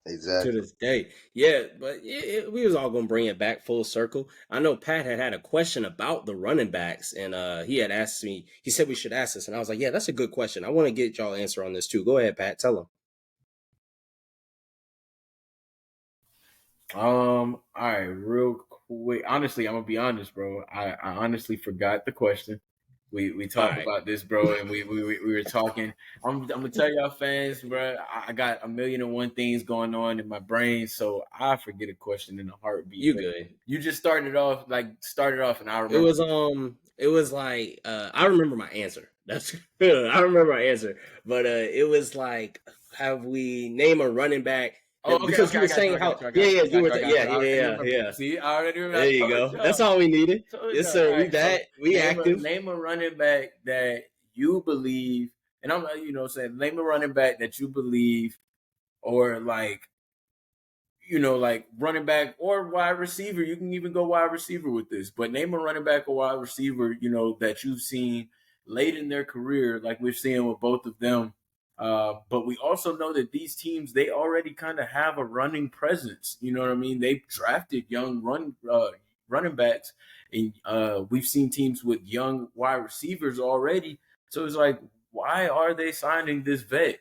To Exactly. this day. Yeah, but we was all gonna bring it back full circle. I know Pat had a question about the running backs, and he had asked me. He said we should ask this, and I was like, yeah, that's a good question. I want to get y'all answer on this too. Go ahead, Pat. Tell him. All right, real quick. Honestly, I'm gonna be honest, bro. I honestly forgot the question. We talked All right. about this, bro, and we were talking. I'm gonna tell y'all fans, bro. I got 1,000,001 things going on in my brain, so I forget a question in a heartbeat. You But good. you just started off, and I It remember. was like I remember my answer. That's I remember my answer. But it was like, have we name a running back? Oh, okay, Because you I were got you, saying I how got you, I got you, I you got were you, I got you. I already yeah. remember. See, I already remember. There you go. That's all we needed. Told Yes, y'all. sir. All We right, so that we active. name a running back that you believe, and I'm saying name a running back that you believe, or like running back or wide receiver. You can even go wide receiver with this, but name a running back or wide receiver, that you've seen late in their career, like we're seeing with both of them. But we also know that these teams, they already kind of have a running presence. You know what I mean? They've drafted young running backs, and we've seen teams with young wide receivers already. So it's like, why are they signing this vet?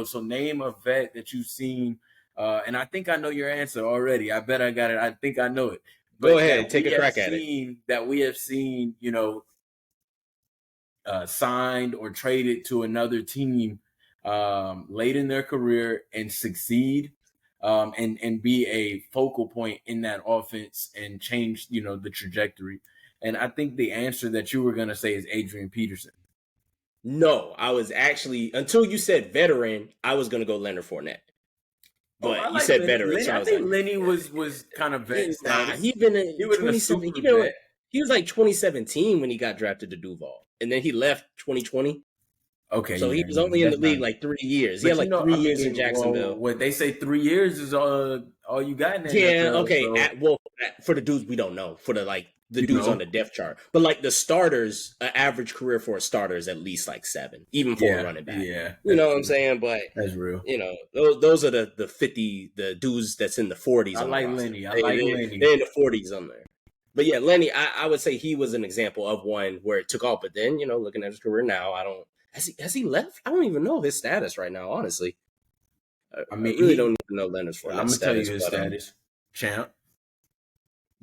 So name a vet that you've seen, and I think I know your answer already. I bet I got it. I think I know it. Go But ahead, take a crack at it. we have seen, signed or traded to another team late in their career and succeed, and be a focal point in that offense and change, the trajectory. And I think the answer that you were going to say is Adrian Peterson. No, I was actually, until you said veteran, I was gonna go Leonard Fournette. But you said Lenny. veteran, so I I was think like, Lenny was kind of vet status. he been in He wasn't a 2017. super vet. He was like 2017 when he got drafted to Duval, and then he left 2020. Okay, So he yeah, was only in the that's league not. like 3 years. He But had like 3 years in Jacksonville. what they say 3 years is all you got in the Yeah, NFL. okay. So, For the dudes we don't know, for the you dudes know, on the depth chart, but like the starters, an average career for a starter is at least like 7, even for a running back. Yeah, You know what I'm saying? But that's real. those are the 50, the dudes that's in the 40s. I on like the roster. Lenny. I like Lenny. They're in the 40s on there. But yeah, Lenny, I would say he was an example of one where it took off. But then, looking at his career now, has he left? I don't even know his status right now, honestly. I really don't even know Leonard's for. I'm gonna tell you his status. Champ.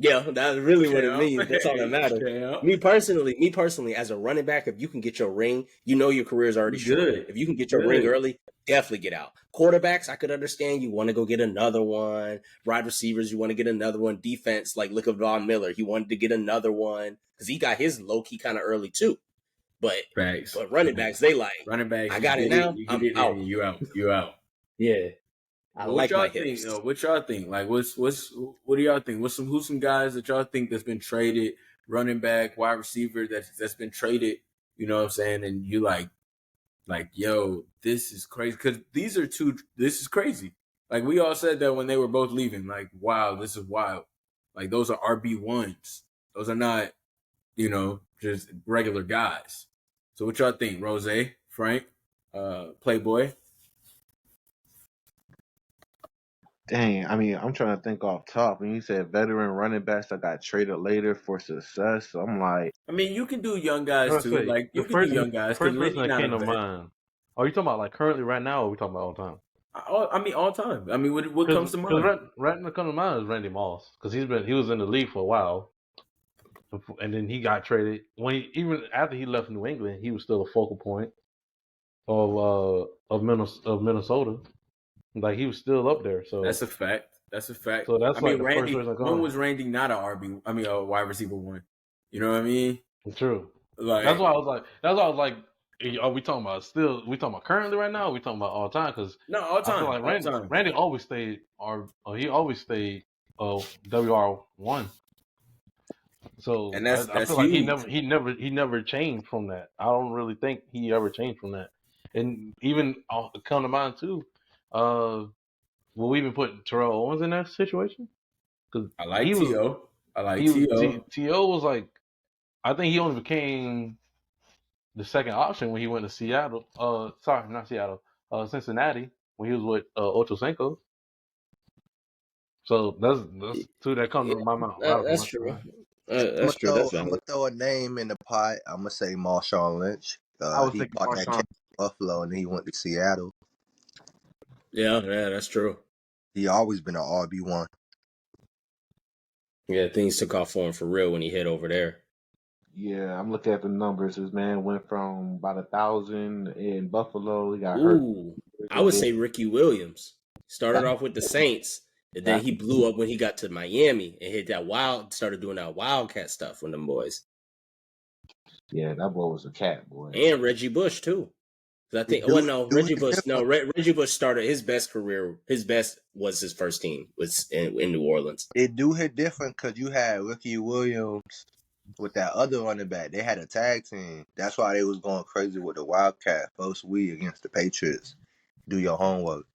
Yeah, that's really what it means. That's all that matters. Champ. Me personally, as a running back, if you can get your ring, your career is already short. Good. If you can get your ring early, definitely get out. Quarterbacks, I could understand you want to go get another one. Wide receivers, you want to get another one. Defense, like look at Von Miller, he wanted to get another one because he got his low key kind of early too. But running backs, they like running backs. I got it now. I'm out. You out. You out. Yeah. What y'all think? What y'all think? Like, what do y'all think? Who's some guys that y'all think that's been traded, running back, wide receiver that's been traded? You know what I'm saying? And you like, yo, this is crazy because this is crazy. Like we all said that when they were both leaving. Like, wow, this is wild. Like those are RB1s. Those are not just regular guys. So what y'all think, Rose, Frank, Playboy? Dang, I mean, I'm trying to think off top. And you said veteran running backs that got traded later for success. So I'm like, I mean, you can do young I guys was too. gonna say Like the you can do first young the guys because first person Randy that not a came to vet. mind. Are you talking about like currently right now, or are we talking about all the time? I mean, all time. I mean, what comes to mind? Right that comes to mind is Randy Moss because he was in the league for a while, and then he got traded. Even after he left New England, he was still a focal point of Minnesota. Like he was still up there. That's a fact. That's a fact. So that's I like mean, the first Randy. person that When comes. was Randy not a RB? I mean, a wide receiver one. You know what I mean? True. Like That's why I was like. That's why I was like. Are we talking about still? We talking about currently right now? Or we talking about all time? Because no, all I feel time, like all time. Randy always stayed he always stayed WR1. So And I that's feel like huge. he never changed from that. I don't really think he ever changed from that. And even come to mind too. Will we even put Terrell Owens in that situation? Because I like T.O. I like T.O. was like, I think he only became the second option when he went to Seattle. Sorry, not Seattle. Cincinnati when he was with Ocho Cinco. So that's two that come Yeah, to my mind. that's true. That's true. That's I'm valid. gonna throw a name in the pot. I'm gonna say Marshawn Lynch. I was He thinking bought that Marshawn. cat in Buffalo, and then he went to Seattle. Yeah, that's true. He always been an RB1. Yeah, things took off for him for real when he hit over there. Yeah, I'm looking at the numbers. This man went from about 1,000 in Buffalo. He got hurt. Ooh, I would say Ricky Williams started off with the Saints, and then he blew up when he got to Miami and hit that started doing that wildcat stuff with them boys. Yeah, that boy was a cat, boy. And Reggie Bush too. I think. Reggie Bush. No, Reggie Bush started his best career. His best was his first team was in New Orleans. It do hit different because you had Ricky Williams with that other running back. They had a tag team. That's why they was going crazy with the Wildcat first week against the Patriots. Do your homework.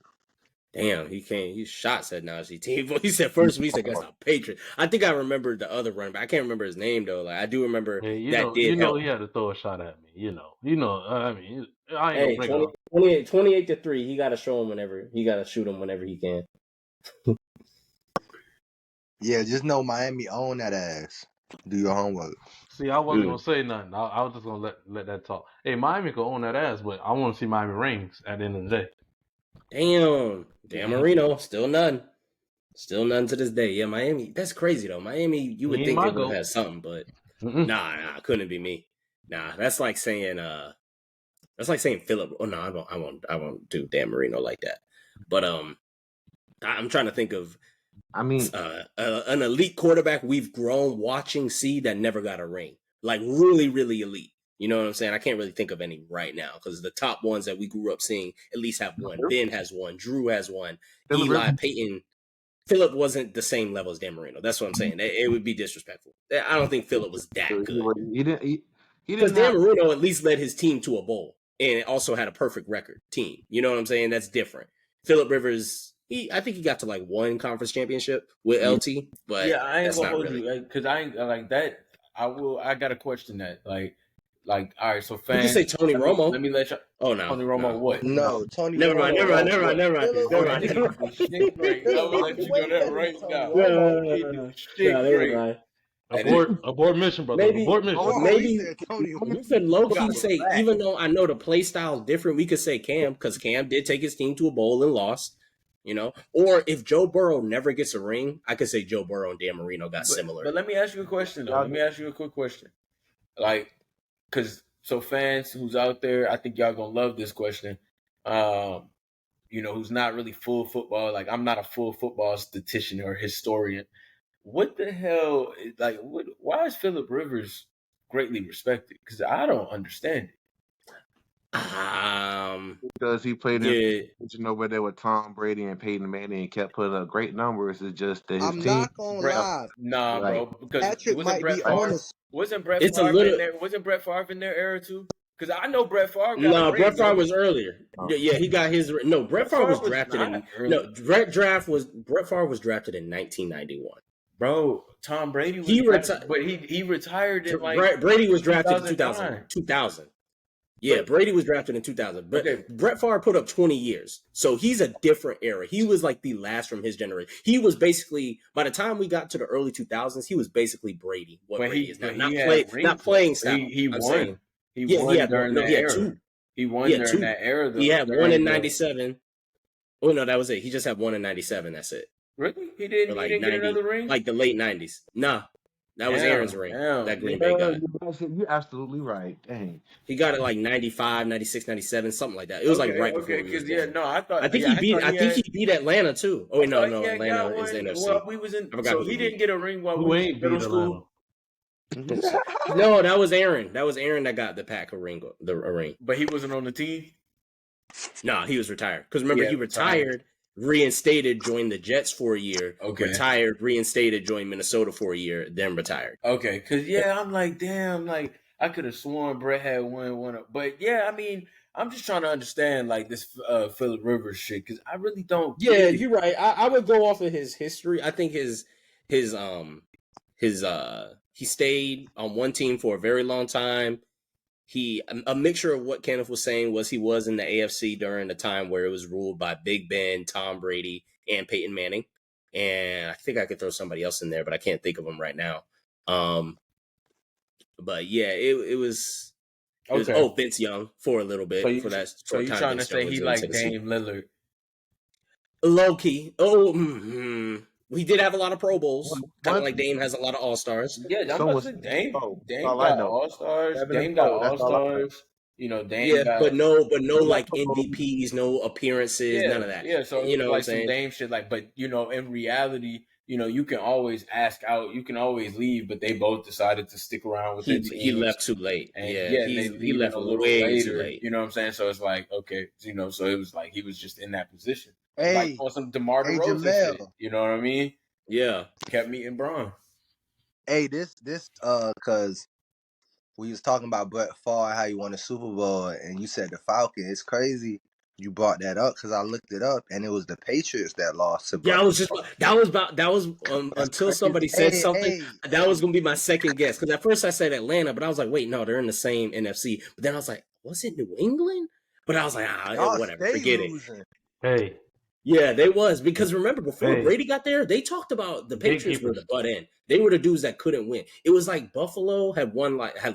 Damn, he shots at Najee team. He said first week against a Patriot. I think I remember the other running back. I can't remember his name though. Like I do remember that did help. He had to throw a shot at me. I mean, I ain't Hey, gonna bring it up. 28-3. He got to show him whenever he got to shoot him whenever he can. Yeah, just know Miami own that ass. Do your homework. See, I wasn't gonna say nothing. I was just gonna let that talk. Hey, Miami could own that ass, but I want to see Miami rings at the end of the day. Dan Marino, still none to this day. Yeah, Miami. That's crazy though. Miami, you would think they would have had something, but nah, couldn't be me. Nah, that's like saying Philip. Oh no, I won't do Dan Marino like that. But I'm trying to think of. I mean, an elite quarterback we've grown watching see that never got a ring. Like really, really elite. You know what I'm saying? I can't really think of any right now because the top ones that we grew up seeing at least have one. Ben has one. Drew has one. Eli, Peyton. Philip wasn't the same level as Dan Marino. That's what I'm saying. It would be disrespectful. I don't think Philip was that good. He didn't. Because Dan Marino at least led his team to a bowl and also had a perfect record team. You know what I'm saying? That's different. Philip Rivers. I think he got to like one conference championship with LT, but yeah, I ain't gonna hold really. you because I ain't like that. I gotta question that. Like, all right. So fans, you can say Tony Romo. Let me let you. Oh no, Tony Romo, what? No, Tony. Never mind. I will let you know that right now. Abort mission, brother. Abort mission. Maybe we could low key say, even though I know the play style is different, we could say Cam because Cam did take his team to a bowl and lost. You know, or if Joe Burrow never gets a ring, I could say Joe Burrow and Dan Marino got similar. But let me ask you a question, though. Let me ask you a quick question. Like, so fans who's out there, I think y'all gonna love this question. Who's not really full football. Like, I'm not a full football statistician or historian. What the hell? Like, why is Philip Rivers greatly respected? Because I don't understand it. Because he played in over there with Tom Brady and Peyton Manning and kept putting up great numbers. It's just that his team. Not gonna lie. Nah, bro. Because Patrick might be honest. Wasn't Brett Favre in there? Wasn't Brett Favre in their era too? Because I know Brett Favre. Brett Favre was earlier. Yeah, he got his. No, Brett Favre was drafted in. Brett Favre was drafted in 1991. Bro, Tom Brady was He drafted, but he retired in like Brady was drafted in 2009. 2000. Yeah, But Brady was drafted in 2000. But okay, Brett Favre put up 20 years. So he's a different era. He was like the last from his generation. He was basically, by the time we got to the early 2000s, he was basically Brady. What but Brady is now. he Not had playing rings. style. He I'm won. saying. He Yeah, won during that he had era. two. He won He had during two. that era. Though, He had one during in the- 97. Oh, no, that was it. He just had one in 97. That's it. Really? He Or didn't. like He didn't 90, get another ring. like the late 90s. Nah, that was Aaron's ring that Green Bay Yeah, got. you're absolutely right. Dang. He got it like 95, 96, 97, something like that. It was like right before he was because yeah, born. no, I thought. I think yeah, he beat. I think he beat Atlanta too. Oh wait, no, thought he had Atlanta got is one NFC. while we was in. I forgot So who he he didn't beat. get a ring while Who we was in ain't middle beat school. Atlanta? No, that was Aaron. That was Aaron that got the Pack a ring. A ring. But he wasn't on the team. No, he was retired. Because remember, Yeah, he retired, reinstated, joined the Jets for a year. Okay. Retired, reinstated, joined Minnesota for a year, then retired. Okay, because yeah, I'm like, damn, like I could have sworn Brett had one. But yeah, I mean, I'm just trying to understand like this Phillip Rivers shit because I really don't. Yeah, get it. you're right. I would go off of his history. I think his he stayed on one team for a very long time. A mixture of what Kenneth was saying was he was in the AFC during the time where it was ruled by Big Ben, Tom Brady, and Peyton Manning. And I think I could throw somebody else in there, but I can't think of them right now. But yeah, it was Vince Young for a little bit. So you, for that so you time trying to Vince say Young he was in like Tennessee. Dame Lillard? Low key. He did have a lot of Pro Bowls. Kind of like Dame has a lot of All Stars. Yeah, I'm Some about was to say Dame. Dame all I got know. All Stars. 7 Dame and got 4, All that's all I know. Stars. You know, Dame Yeah, got. but no like Pro Bowl. MVPs, no appearances, none of that. Yeah, so You know what I'm like some saying? Dame shit. Like, but you know, in reality, you know, you can always ask out. You can always leave. But they both decided to stick around with their He teams. left too late. And He left a little way later. too late. You know what I'm saying? So it's like, okay, you know, so it was like he was just in that position. Hey, Like on some DeMar hey, DeRozan Jamel. shit. You know what I mean? Yeah. Kept meeting Braun. Hey, this, cause we was talking about Brett Favre, how he won the Super Bowl, and you said the Falcons. It's crazy you brought that up because I looked it up, and it was the Patriots that lost to Brett. Yeah, that was until crazy. somebody said Hey, something. hey, That was gonna be my second guess because at first I said Atlanta, but I was like, wait, no, they're in the same NFC. But then I was like, was it New England? But I was like, y'all whatever, stay forget it. losing. Hey, Yeah, they was because remember before Hey. Brady got there, they talked about the Patriots were Gatekeepers. the butt end. They were the dudes that couldn't win. It was like Buffalo had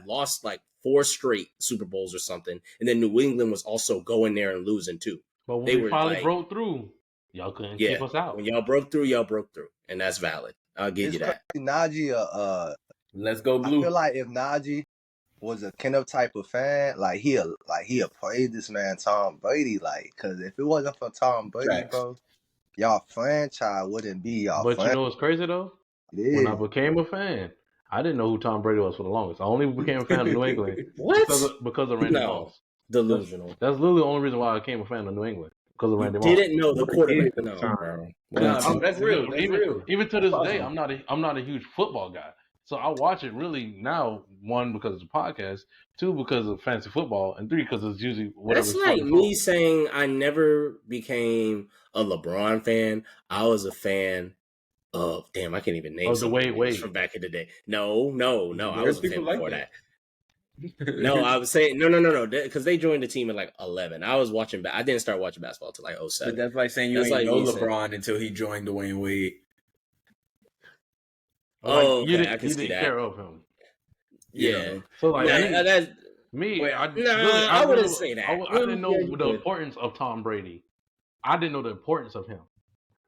lost like 4 straight Super Bowls or something, and then New England was also going there and losing too. But when They we were finally like- broke through, y'all couldn't keep us out. When y'all broke through, and that's valid. I'll give you that. Crazy. Najee, Let's go I blue. feel like if Najee was a Kenneth type of fan, like he'll praise this man Tom Brady, like, cause if it wasn't for Tom Brady, Facts. bro, y'all franchise wouldn't be y'all. But you franchise. know what's crazy though? When I became a fan, I didn't know who Tom Brady was for the longest. I only became a fan of New England What? because of Randy No. Moss. Delusional. That's literally the only reason why I became a fan of New England because of You Randy Moss. didn't know the quarterback. No, Time. bro. Nah, What? that's real. That's even, real. Even to this day, Awesome. I'm not a huge football guy. So I watch it really now, 1, because of the podcast, 2, because of fantasy football, and 3, because it's usually whatever. That's like me saying I never became a LeBron fan. I was a fan of I can't even name Of some Dwayne names Wade. from back in the day. No. I There's was a fan people like before that. that. No, I was saying no, because they joined the team at like 11. I was watching. I didn't start watching basketball till like But 07. that's like saying you That's ain't like know me saying- LeBron until he joined Dwayne Wade. Oh, you okay, didn't, I can you see didn't that. care of him. Yeah, So like me, me, I wouldn't say that. I didn't know Yeah, you the could. importance of Tom Brady. I didn't know the importance of him.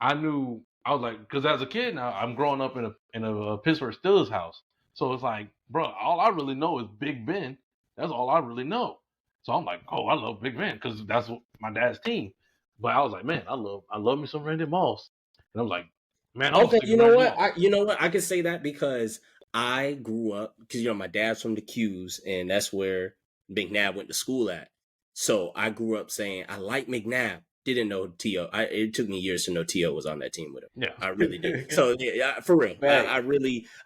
I was like, because as a kid now, I'm growing up in a Pittsburgh Steelers house. So it's like, bro, all I really know is Big Ben. That's all I really know. So I'm like, oh, I love Big Ben because that's my dad's team. But I was like, man, I love me some Randy Moss. And I was like, man, I'm Okay, sick of you know Randy what? Moss. I can say that because I grew up because my dad's from the Q's and that's where McNabb went to school at. So I grew up saying I like McNabb, didn't know T.O. It took me years to know T.O. was on that team with him. Yeah. I really did. So yeah, for real. Fact.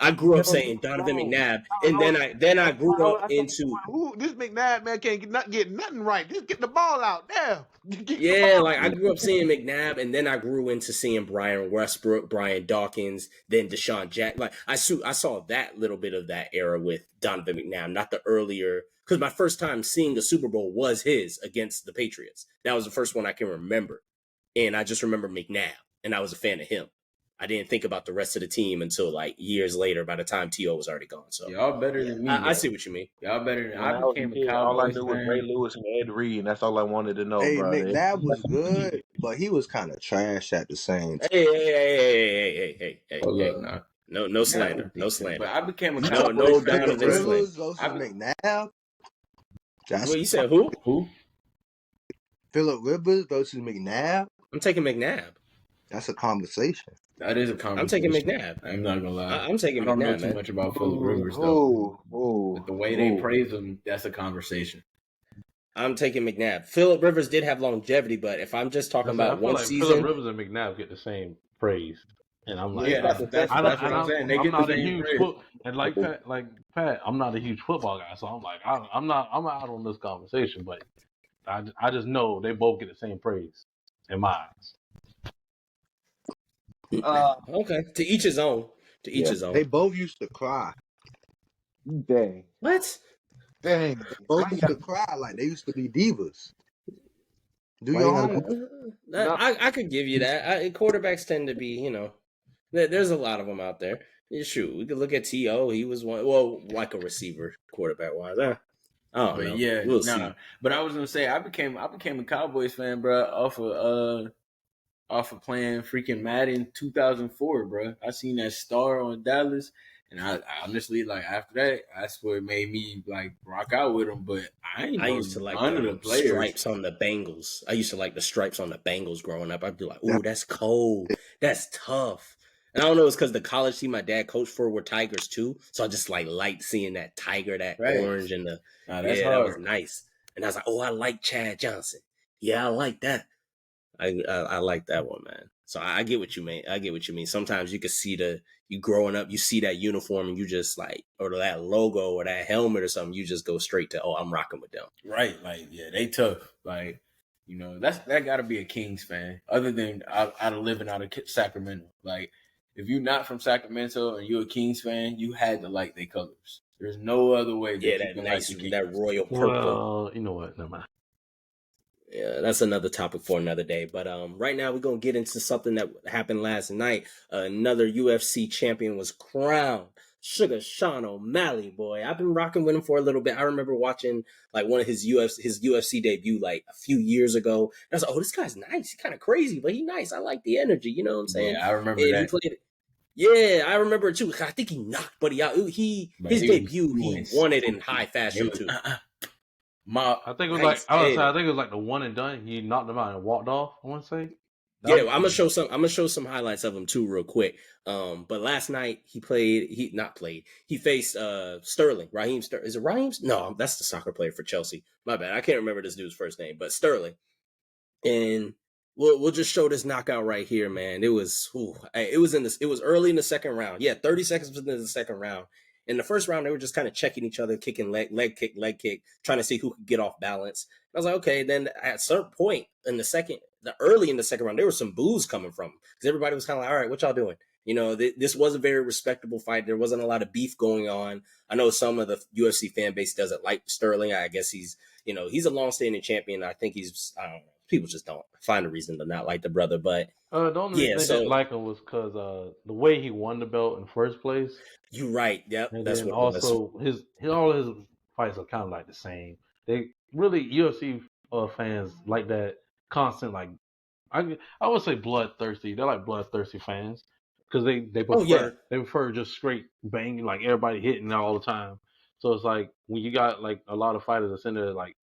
I grew up No, saying Donovan no, McNabb, no, and then I grew up into who this McNabb man can't get nothing right. Just get the ball out. Damn. Get the yeah, ball. like I grew up seeing McNabb, and then I grew into seeing Brian Westbrook, Brian Dawkins, then Deshaun Jack. Like I saw that little bit of that era with Donovan McNabb, not the earlier. Because my first time seeing the Super Bowl was his against the Patriots. That was the first one I can remember, and I just remember McNabb, and I was a fan of him. I didn't think about the rest of the team until like years later. By the time T.O. was already gone, so Y'all better than me. I bro. see what you mean. Y'all better than When I I was became a a kid, all I Cowboys knew was Ray fan. Lewis and Ed Reed, and that's all I wanted to know, Hey, bro. McNabb was good, but he was kind of trash at the same time. Hey. Oh look, nah. No slander. No But slander. I became a You Cowboys no fan. Donovan Phillip Slander. Rivers versus McNabb. That's Well, you said who? Who? Phillip Rivers versus McNabb. I'm taking McNabb. That's a conversation. That is a I'm conversation. taking McNabb. I'm not gonna lie. I'm taking I don't know McNabb, too man. much about Phillip Rivers though. Oh, But the way they praise him, that's a conversation. I'm taking McNabb. Phillip Rivers did have longevity, but if I'm just talking I about feel one like season, Phillip Rivers and McNabb get the same praise, and I'm like, Yeah, that's what I'm saying. They I'm get not the a same huge praise. and like Pat, I'm not a huge football guy, so I'm like, I'm out on this conversation, but I just know they both get the same praise in my eyes. okay, to each his own. To each his own. They both used to cry. dang, What? dang. Both used to cry like they used to be divas. Do Why your you homework. I could give you that. Quarterbacks tend to be, there's a lot of them out there. Yeah, shoot, we could look at T.O. He was one, well, like a receiver, quarterback-wise. I don't know. But yeah, We'll nah. see. But I was gonna say I became a Cowboys fan, bro, off of playing freaking Madden 2004, bro. I seen that star on Dallas, and I honestly, like, after that, that's what made me like rock out with him. But I used to like none of the players. stripes on the Bengals. I used to like the stripes on the Bengals growing up. I'd be like, "Ooh, that's cold. That's tough." And I don't know, it's because the college team my dad coached for were Tigers too, so I just like liked seeing that tiger, that Right. orange, and the That's that was hard. nice. And I was like, "Oh, I like Chad Johnson. Yeah, I like that. I like that one, man." So I get what you mean. I get what you mean. Sometimes you can see you growing up, you see that uniform, and you just like, or that logo or that helmet or something, you just go straight to, oh, I'm rocking with them. Right, like, yeah, they tough. Like, that got to be a Kings fan. Other than out of living out of Sacramento, like, if you're not from Sacramento and you're a Kings fan, you had to like their colors. There's no other way. Yeah, that nice, that royal purple. Well, you know what? Never mind. Yeah, that's another topic for another day. But right now we're gonna get into something that happened last night. Another UFC champion was crowned. Sugar Sean O'Malley, boy. I've been rocking with him for a little bit. I remember watching like one of his UFC debut like a few years ago. And I was like, oh, this guy's nice. He's kind of crazy, but he's nice. I like the energy. You know what I'm saying? Yeah, I remember and that. He played. Yeah, I remember it too. I think he knocked Buddy out. His debut, he won it in high fashion too. I think it was I think it was like the one and done. He knocked him out and walked off. I want to say. Yeah, I'm gonna show some highlights of him too, real quick. But last night he faced Sterling. Raheem Sterling. Is it Raheem? No, that's the soccer player for Chelsea. My bad. I can't remember this dude's first name, but Sterling. And we'll just show this knockout right here, man. It was early in the second round. Yeah, 30 seconds into the second round. In the first round, they were just kind of checking each other, kicking leg kick, trying to see who could get off balance. I was like, okay. Then at a certain point early in the second round, there was some boos coming from him because everybody was kind of like, all right, what y'all doing? This was a very respectable fight. There wasn't a lot of beef going on. I know some of the UFC fan base doesn't like Sterling. I guess he's a long-standing champion. I think I don't know. People just don't find a reason to not like the brother. But the only reason I didn't like him was because the way he won the belt in the first place. You're right. Yep. And that's then what also all his fights are kind of like the same. They really UFC fans like that constant, like I would say bloodthirsty. They're like bloodthirsty fans because they prefer just straight banging, like everybody hitting all the time. So it's like when you got like a lot of fighters that's in there like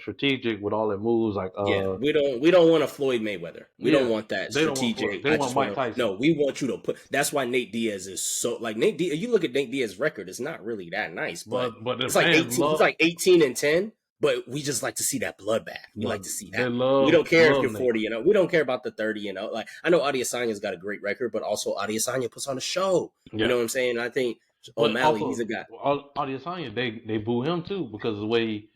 strategic with all their moves, like we don't want a Floyd Mayweather. We don't want that strategic. They want Mike Tyson. No, we want you to put. That's why Nate Diaz is so like Nate Diaz. You look at Nate Diaz's record; it's not really that nice, but the it's like 18. He's like 18-10. but we just like to see that bloodbath. We like to see They that. love. We don't care if love you're Nate. 40-0. We don't care about the 30-0. Like, I know Adesanya's got a great record, but also Adesanya puts on a show. Yeah. You know what I'm saying? I think But O'Malley, also, he's a guy. Adesanya, they boo him too because of the way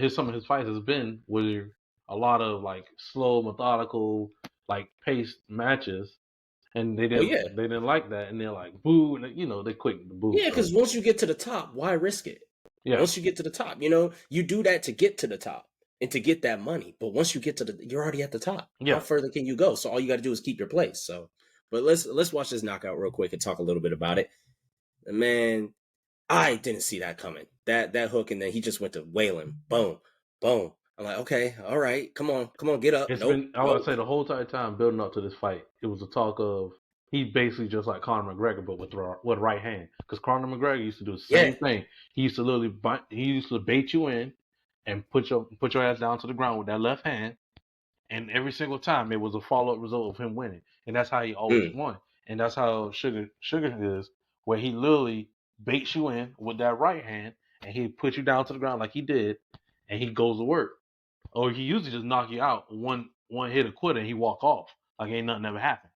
some of his fights has been were a lot of like slow, methodical, like paced matches, and they didn't like that, and they're like boo, and you know they quick to boo. Yeah, so. because once you get to the top, why risk it? Yeah. Once you get to the top, you know, you do that to get to the top and to get that money. But once you get to you're already at the top. Yeah. How further can you go? So all you got to do is keep your place. So, but let's watch this knockout real quick and talk a little bit about it. And man, I didn't see that coming. That hook, and then he just went to wailing. Boom, boom. I'm like, okay, all right, come on, get up. It's been, I would say, the whole entire time building up to this fight, it was a talk of he basically just like Conor McGregor, but with right hand. Because Conor McGregor used to do the same thing. He used to literally bait you in and put your ass down to the ground with that left hand. And every single time it was a follow-up result of him winning. And that's how he always won. And that's how Sugar is, where he literally baits you in with that right hand and he put you down to the ground like he did, and he goes to work. Or he usually just knock you out one hit a quitter and he walk off like ain't nothing ever happened.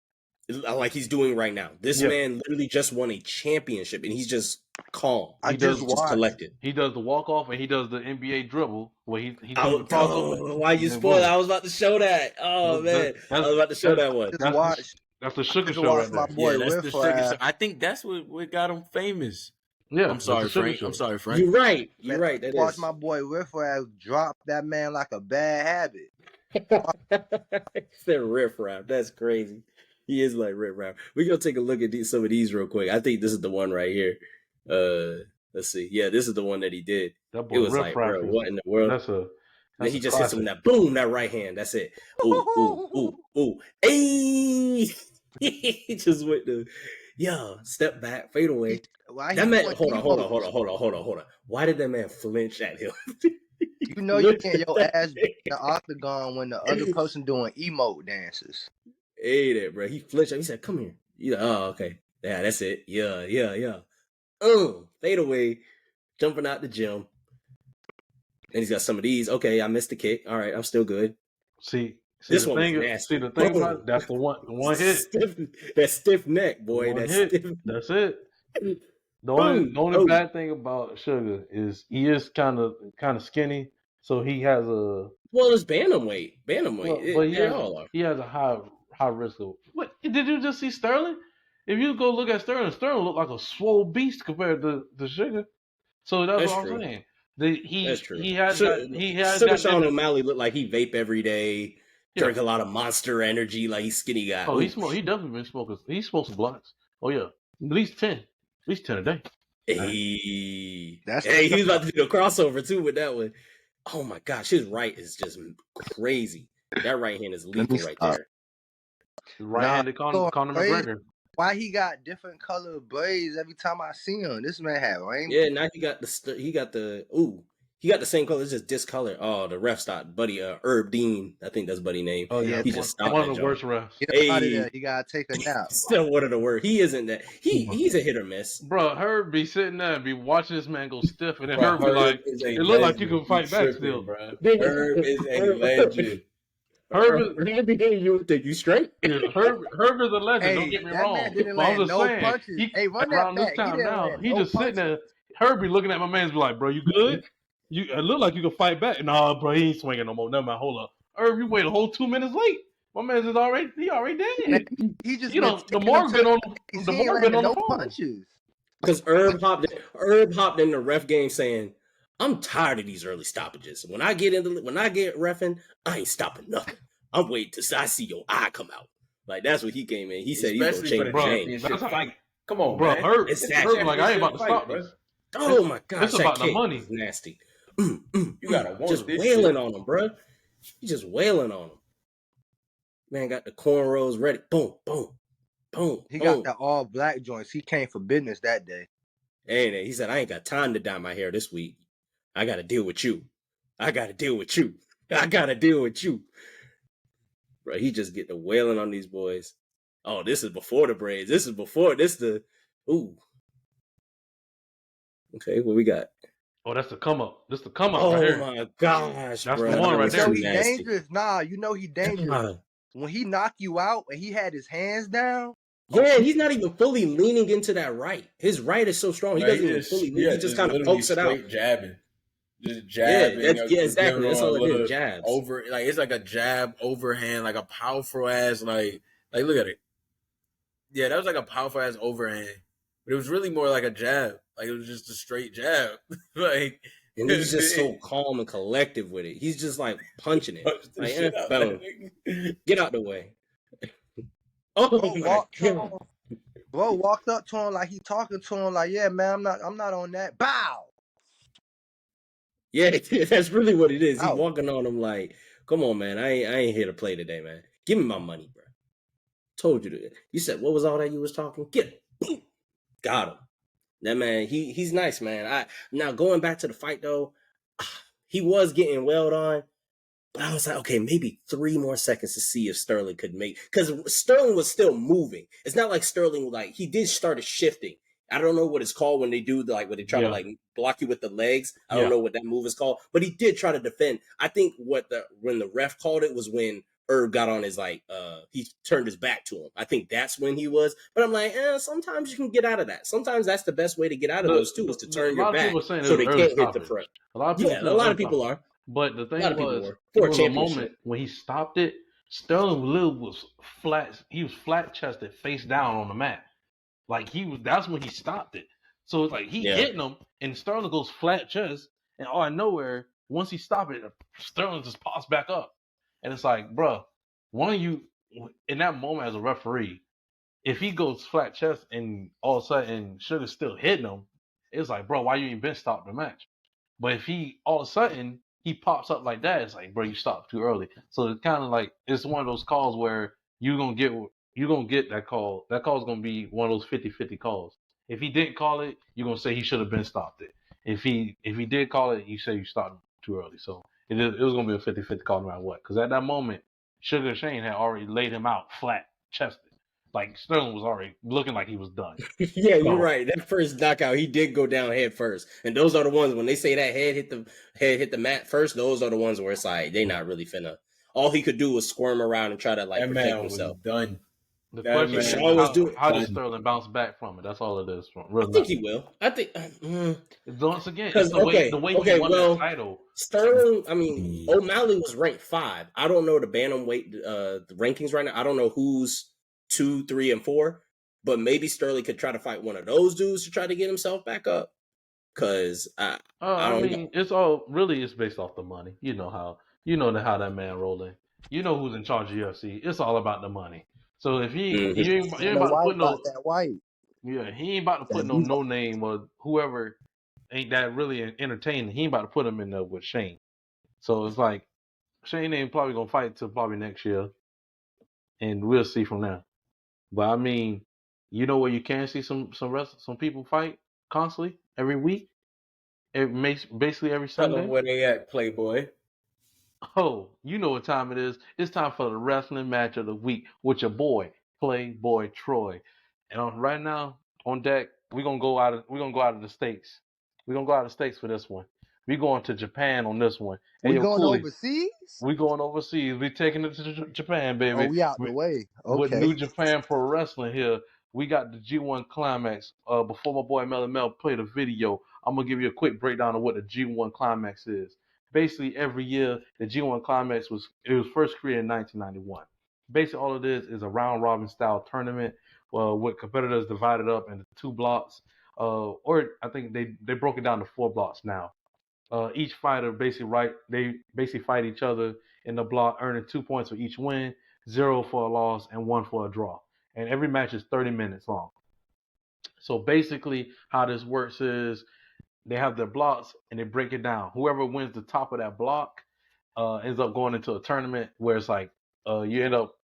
Like he's doing right now. This man literally just won a championship and he's just calm. He's just collected. He does the walk off and he does the NBA dribble where he why you spoiled? I was about to show that. Oh man, I was about to show that one. That's the Sugar Show right my there. boy that's the Sugar Riff Show. I think that's what got him famous. Yeah, I'm sorry, Frank. I'm sorry, Frank. You're right. You're right. That watch is. my boy Riff drop that man like a bad habit. They're riff rap. That's crazy. He is like riff rap. We're gonna take a look at some of these real quick. I think this is the one right here. Let's see. Yeah, this is the one that he did. That boy it was Riff like, Rap bro, what in the world? Then he just hits him that boom, that right hand. That's it. Ooh. Hey! He just went to step back, fade away. That man, hold on. Why did that man flinch at him? You know you get your ass in the octagon when the other person doing emote dances. Hey there, bro. He flinched. He said, "Come here." You like, oh, okay. Yeah, that's it. Yeah. Fade away, jumping out the gym. And he's got some of these. Okay, I missed the kick. All right, I'm still good. See this the one thing. was nasty. See the thing about it, that's the one hit. That stiff neck, boy. That's it. The only bad thing about Sugar is he is kind of skinny, so he has a it's bantamweight. But he has a high risk of. What did you just see Sterling? If you go look at Sterling looked like a swole beast compared to Sugar. So that's what I'm saying. That's true. He has Sean O'Malley looked like he vape every day, drink a lot of Monster Energy, like he's skinny guy. Oh, he definitely been smoking. He smoked some blunts. Oh yeah, at least 10 a day. He was about to do a crossover too with that one. Oh my gosh, his right is just crazy. That right hand is lethal right there. Right-handed Conor McGregor. Why he got different color braids every time I see him? This man had rainbow. Yeah, now he got the same color. It's just discolored. Oh, the ref stopped, buddy. Herb Dean, I think that's buddy name. Oh yeah, he just stopped. One of the worst refs. He gotta take a nap. Still one of the worst. He isn't that. He's a hit or miss. Bro, Herb be sitting there and be watching this man go stiff, and then Herb be like, "It look like you can fight back still." Bro. Herb is a legend. Herb you would think you straight. Herb is a legend. Don't get me wrong. I'm just saying. Punches. Around this time now, he just sitting there. Herb be looking at my man and be like, "Bro, you good? It look like you can fight back." Nah, bro, he ain't swinging no more. Never mind. Hold up, Herb, you wait a whole 2 minutes late. My man's is already dead. He just the more been on the punches. Because Herb hopped in the ref game saying, "I'm tired of these early stoppages. When I get reffing, I ain't stopping nothing. I'm waiting till I see your eye come out." Like that's what he came in. He said he's gonna change the game. Fight. Come on, bro. Man. Herb like, I ain't about to stop this. Oh my gosh, it's about the money. Nasty. You gotta want just this wailing shit on him, bro. You just wailing on him. Man got the cornrows ready. Boom. He got the all black joints. He came for business that day. And he said, "I ain't got time to dye my hair this week. I got to deal with you. Bro, he just get the wailing on these boys. Oh, this is before the braids. Ooh. Okay, what we got? Oh, that's the come up. This the come up right Oh here. my gosh, That's the bro, one that Nah, right was you know too there. he nasty. dangerous. Nah, you know he dangerous. God. When he knock you out and he had his hands down. Oh, Yeah, he's not even fully leaning into that right. His right is so strong, he Like doesn't even fully lean. yeah, He just just kind of literally pokes it out. straight jabbing. Just Yeah, jabbing, that's yeah, just giving exactly. him That's a all it is. little Jabs. over, like it's like a jab overhand, like a powerful ass, like look at it. Yeah, that was like a powerful ass overhand, but it was really more like a jab. Like it was just a straight jab. Like And he's just so calm and collective with it. He's just like punching it. punch the Like, shit out boom. that nigga. Get out the way. Oh bro my walked to god. him. Bro walked up to him like he talking to him like, yeah, man, I'm not on that. Bow. Yeah, that's really what it is. He Out. walking on him like, come on, man. I ain't here to play today, man. Give me my money, bro. Told you to. You said what was all that you was talking? Get it. Boom. Got him. That man, he's nice, man. Now going back to the fight though, he was getting welled on. But I was like, okay, maybe 3 more seconds to see if Sterling could make, because Sterling was still moving. It's not like Sterling, like he did start shifting. I don't know what it's called when they do when they try to Yeah. like block you with the legs. I Yeah. don't know what that move is called, but he did try to defend. I think when the ref called it was when Herb got on his he turned his back to him. I think that's when he was. But I'm like, sometimes you can get out of that. Sometimes that's the best way to get out of those too, is to A turn lot your of back people are saying it so was they early can't hit the stoppage. front. A lot of people Yeah, a saying lot early of people stoppage. are. But the A thing lot of people was, were there for a was a championship. moment when he stopped it. Sterling Lil was flat. He was flat chested, face down on the mat. Like that's when he stopped it. So it's like he Yeah. hitting him, and Sterling goes flat chest, and out of nowhere, once he stopped it, Sterling just pops back up, and it's like, bro, one of you in that moment as a referee, if he goes flat chest and all of a sudden Sugar's still hitting him, it's like, bro, why you ain't been stopped the match? But if he all of a sudden he pops up like that, it's like, bro, you stopped too early. So it's kind of like it's one of those calls where you're gonna get that call. That call's gonna be one of those 50-50 calls. If he didn't call it, you're gonna say he should have been stopped it. If he did call it, you say you stopped him too early. So it was gonna be a 50-50 call no matter what. Because at that moment, Sugar Shane had already laid him out flat chested. Like Sterling was already looking like he was done. Yeah, you're So right. That first knockout, he did go down head first, and those are the ones when they say that head hit the mat first. Those are the ones where it's like they not really finna. All he could do was squirm around and try to like That protect man was himself. done. the That question And is, man Shaw was was doing. how does done. Sterling bounce back from it? That's all it is. From I really think nothing. he will. I think Once again, it's because the way he won that title. Sterling. I mean, O'Malley was ranked 5. I don't know the bantamweight the rankings right now. I don't know who's 2, 3, and 4, but maybe Sterling could try to fight one of those dudes to try to get himself back up. Because I I don't know. mean, it's based off the money. You know how that man rolling. You know who's in charge of UFC. It's all about the money. So if Mhm. you ain't And the about to white put about no that white. he ain't about to put That no name or whoever ain't that really entertaining. He ain't about to put him in there with Shane. So it's like Shane ain't probably gonna fight till probably next year, and we'll see from there. But I mean, you know where you can see some people fight constantly every week. It makes basically every Tell them Sunday. where they at, Playboy. Oh, you know what time it is. It's time for the wrestling match of the week with your boy, Playboy Troy. And right now on deck, we're gonna go out of the states. We're gonna go out of the states for this one. We going to Japan on this one. Hey we yo, going Cooley, overseas? we going overseas. We taking it to Japan, Oh, baby. we out the way. With Okay. New Japan Pro Wrestling here, we got the G1 Climax. Before my boy Melly Mel play the video, I'm gonna give you a quick breakdown of what the G1 Climax is. Basically, every year the G1 Climax was first created in 1991. Basically, all it is a round robin style tournament with competitors divided up into 2 blocks. Or I think they broke it down to 4 blocks now. Each fighter they basically fight each other in the block, earning 2 points for each win, 0 for a loss, and 1 for a draw. And every match is 30 minutes long. So basically, how this works is they have their blocks and they break it down. Whoever wins the top of that block ends up going into a tournament where it's like you end up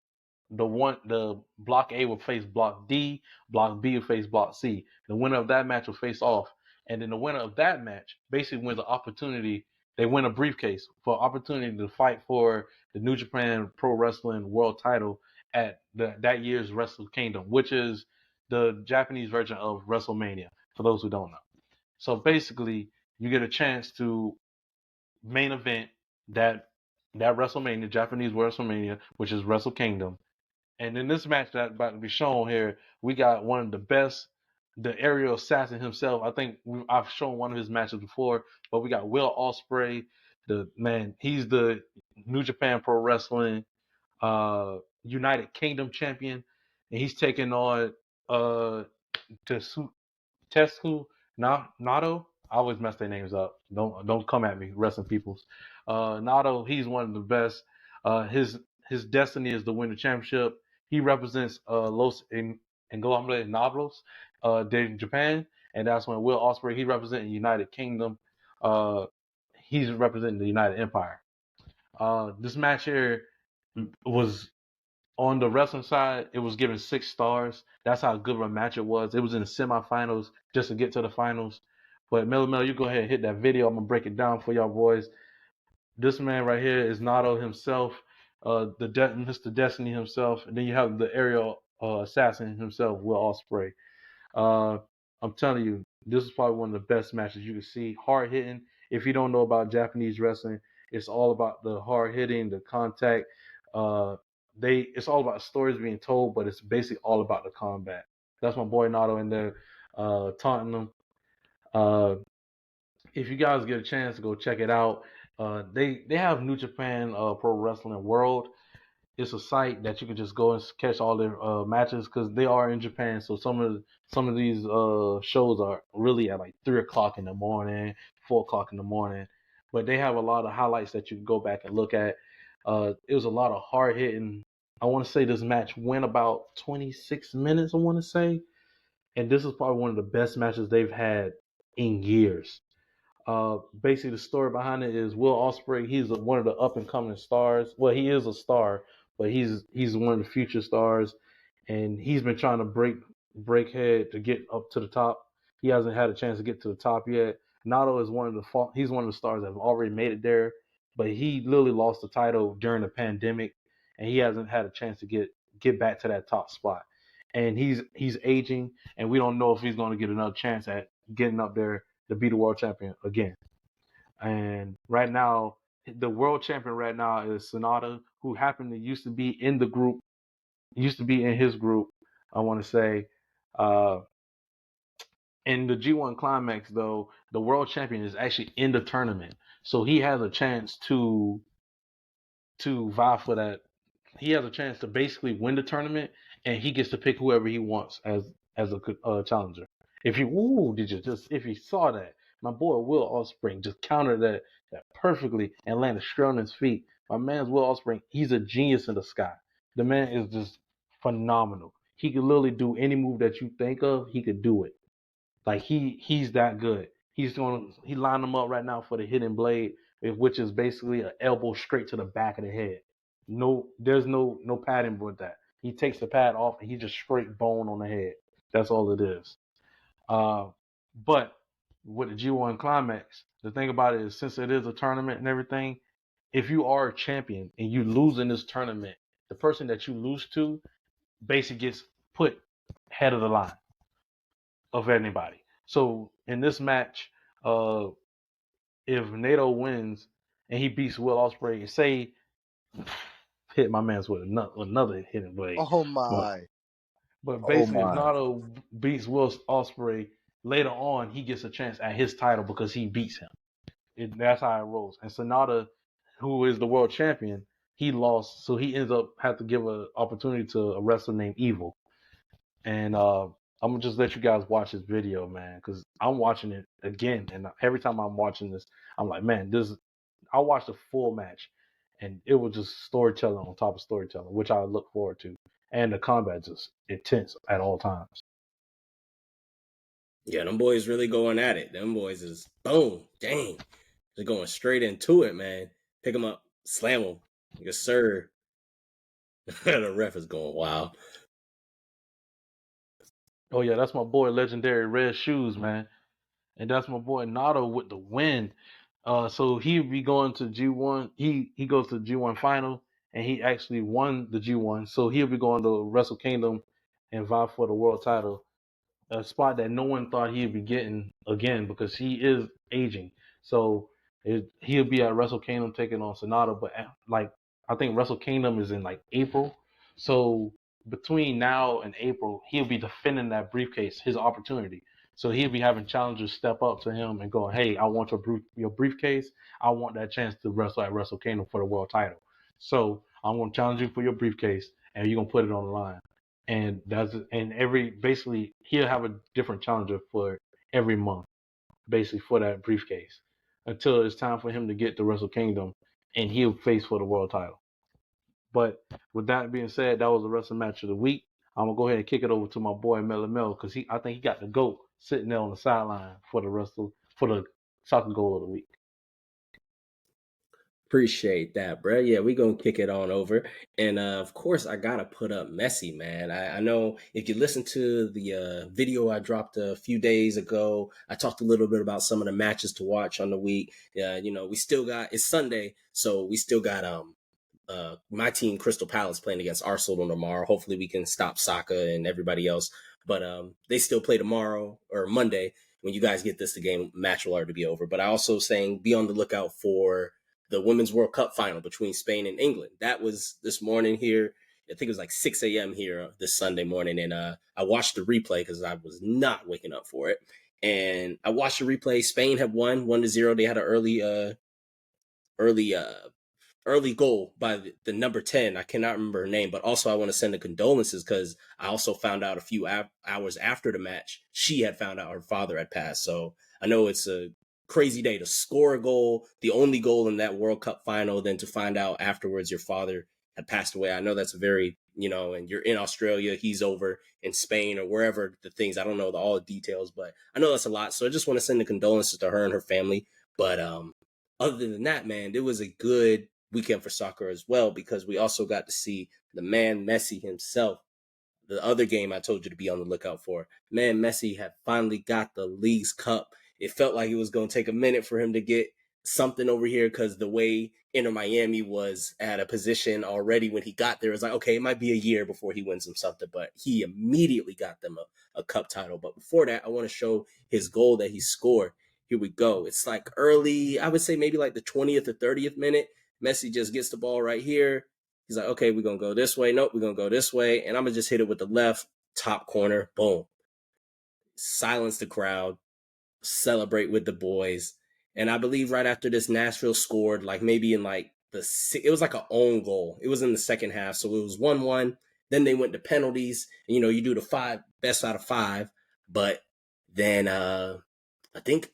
the block A will face block D, block B will face block C. The winner of that match will face off, and then the winner of that match basically wins an opportunity. They win a briefcase for opportunity to fight for the New Japan Pro Wrestling World Title at that year's Wrestle Kingdom, which is the Japanese version of WrestleMania. For those who don't know, so basically you get a chance to main event that WrestleMania, Japanese WrestleMania, which is Wrestle Kingdom. And in this match that's about to be shown here, we got one of the best, the aerial assassin himself. I think I've shown one of his matches before, but we got Will Ospreay. He's the New Japan Pro Wrestling United Kingdom champion, and he's taking on Tetsu Nato. I always mess their names up. Don't come at me, wrestling peoples. Nato, he's one of the best. His destiny is to win the championship. He represents Los Ingobernables Noblos, in Japan, and that's when Will Ospreay, he represents the United Kingdom. He's representing the United Empire. This match here was on the wrestling side, it was given 6 stars. That's how good of a match it was. It was in the semifinals just to get to the finals. But Mel, you go ahead and hit that video. I'm gonna break it down for y'all boys. This man right here is Nato himself, Mr. Destiny himself, and then you have the aerial assassin himself, Will Ospreay. I'm telling you, this is probably one of the best matches you can see. Hard hitting. If you don't know about Japanese wrestling, it's all about the hard hitting, the contact. It's all about stories being told, but it's basically all about the combat. That's my boy Nato in there, taunting them. If you guys get a chance to go check it out, they have New Japan Pro Wrestling World. It's a site that you can just go and catch all their matches because they are in Japan. So some of these shows are really at like 3 o'clock in the morning, 4 o'clock in the morning. But they have a lot of highlights that you can go back and look at. It was a lot of hard hitting. I want to say this match went about 26 minutes, I want to say. And this is probably one of the best matches they've had in years. Basically, the story behind it is Will Ospreay. He's one of the up and coming stars. Well, he is a star, but he's one of the future stars, and he's been trying to break head to get up to the top. He hasn't had a chance to get to the top yet. Nato is he's one of the stars that have already made it there, but he literally lost the title during the pandemic, and he hasn't had a chance to get back to that top spot. And he's aging, and we don't know if he's going to get another chance at getting up there to be the world champion again. And right now, the world champion right now is Sonata, who happened to used to be in his group, I want to say. In the G1 Climax, though, the world champion is actually in the tournament. So he has a chance to vie for that. He has a chance to basically win the tournament, and he gets to pick whoever he wants as a challenger. If you saw that, my boy Will Ospreay just countered that perfectly and landed straight on his feet. My man's Will Ospreay, he's a genius in the sky. The man is just phenomenal. He could literally do any move that you think of, he could do it. Like he's that good. He lined them up right now for the hidden blade, which is basically an elbow straight to the back of the head. There's no padding with that. He takes the pad off and he just straight bone on the head. That's all it is. But with the G1 Climax, the thing about it is, since it is a tournament and everything, if you are a champion and you lose in this tournament, the person that you lose to basically gets put head of the line of anybody. So in this match, if Nato wins and he beats Will Ospreay, say hit my man's with another hidden blade. Oh my! But basically, if my! Nato beats Will Ospreay, later on he gets a chance at his title because he beats him. That's how it rolls. And Sonata, who is the world champion, he lost, so he ends up have to give an opportunity to a wrestler named Evil. And I'm gonna just let you guys watch this video, man, because I'm watching it again, and every time I'm watching this, I'm like, man, I watched the full match, and it was just storytelling on top of storytelling, which I look forward to, and the combat just intense at all times. Yeah, them boys really going at it. Them boys is boom, dang, they're going straight into it, man. Pick them up, slam them, yes sir. The ref is going wild. Oh yeah, that's my boy Legendary Red Shoes, man. And that's my boy Nato with the win. So he'll be going to G1. He goes to the G1 final, and he actually won the G1. So he'll be going to Wrestle Kingdom and vie for the world title, a spot that no one thought he'd be getting again, because he is aging. So he'll be at Wrestle Kingdom taking on Sonata, but like I think Wrestle Kingdom is in like April. So between now and April, he'll be defending that briefcase, his opportunity. So he'll be having challengers step up to him and going, "Hey, I want your briefcase. I want that chance to wrestle at Wrestle Kingdom for the world title. So I'm going to challenge you for your briefcase, and you're going to put it on the line." And basically he'll have a different challenger for every month, basically for that briefcase, until it's time for him to get to Wrestle Kingdom, and he'll face for the world title. But with that being said, that was the wrestling match of the week. I'm gonna go ahead and kick it over to my boy Mello Mel because I think he got the GOAT sitting there on the sideline for the soccer goal of the week. Appreciate that, bro. Yeah, we gonna kick it on over, and of course, I gotta put up Messi, man. I know if you listen to the video I dropped a few days ago, I talked a little bit about some of the matches to watch on the week. We still got it's Sunday, so we still got my team Crystal Palace playing against Arsenal tomorrow. Hopefully, we can stop Saka and everybody else, but they still play tomorrow or Monday. When you guys get this, the match will already be over. But I also saying be on the lookout for the Women's World Cup final between Spain and England. That was this morning here. I think it was like 6 a.m. here this Sunday morning. And I watched the replay because I was not waking up for it. And I watched the replay. Spain had won 1-0. They had an early goal by the number 10. I cannot remember her name, but also I want to send the condolences because I also found out a few hours after the match, she had found out her father had passed. So I know it's a crazy day to score a goal, the only goal in that World Cup final, then to find out afterwards your father had passed away. I know that's very, and you're in Australia, he's over in Spain or wherever the things, I don't know all the details, but I know that's a lot. So I just want to send the condolences to her and her family. But other than that, man, it was a good weekend for soccer as well because we also got to see the man Messi himself. The other game I told you to be on the lookout for. Man, Messi had finally got the League's Cup. It felt like it was going to take a minute for him to get something over here because the way Inter Miami was at a position already when he got there, it was like, okay, it might be a year before he wins them something, but he immediately got them a cup title. But before that, I want to show his goal that he scored. Here we go. It's like early, I would say maybe like the 20th or 30th minute. Messi just gets the ball right here. He's like, okay, we're going to go this way. Nope, we're going to go this way. And I'm going to just hit it with the left top corner. Boom. Silence the crowd. Celebrate with the boys. And I believe right after this, Nashville scored, like maybe in like it was like an own goal. It was in the second half. So it was 1-1. Then they went to penalties. And, you do the best out of 5. But then I think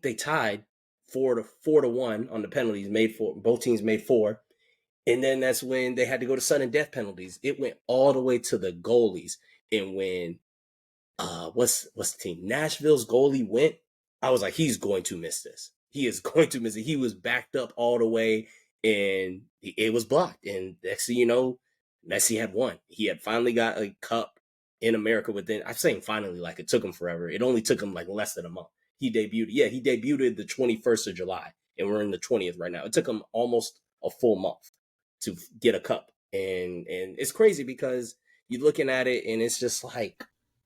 they tied 4-1 on the penalties. Both teams made 4. And then that's when they had to go to sudden death penalties. It went all the way to the goalies. And when what's the team? Nashville's goalie went, I was like, he's going to miss this. He is going to miss it. He was backed up all the way and it was blocked. And next thing you know, Messi had won. He had finally got a cup in America within, I'm saying finally, like it took him forever. It only took him like less than a month. He debuted the 21st of July and we're in the 20th right now. It took him almost a full month to get a cup. And it's crazy because you're looking at it and it's just like,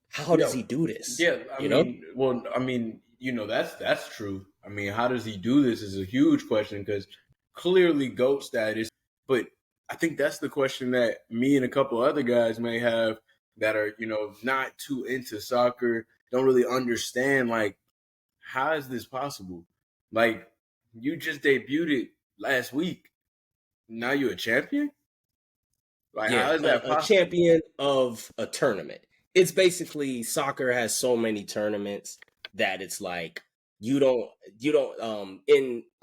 how does he do this? Yeah, I mean, that's true. I mean, how does he do this is a huge question because clearly GOAT status, but I think that's the question that me and a couple other guys may have that are, not too into soccer, don't really understand, like, how is this possible? Like, you just debuted last week. Now you're a champion? Like, yeah, how is that possible? A champion of a tournament. It's basically soccer has so many tournaments that it's like you don't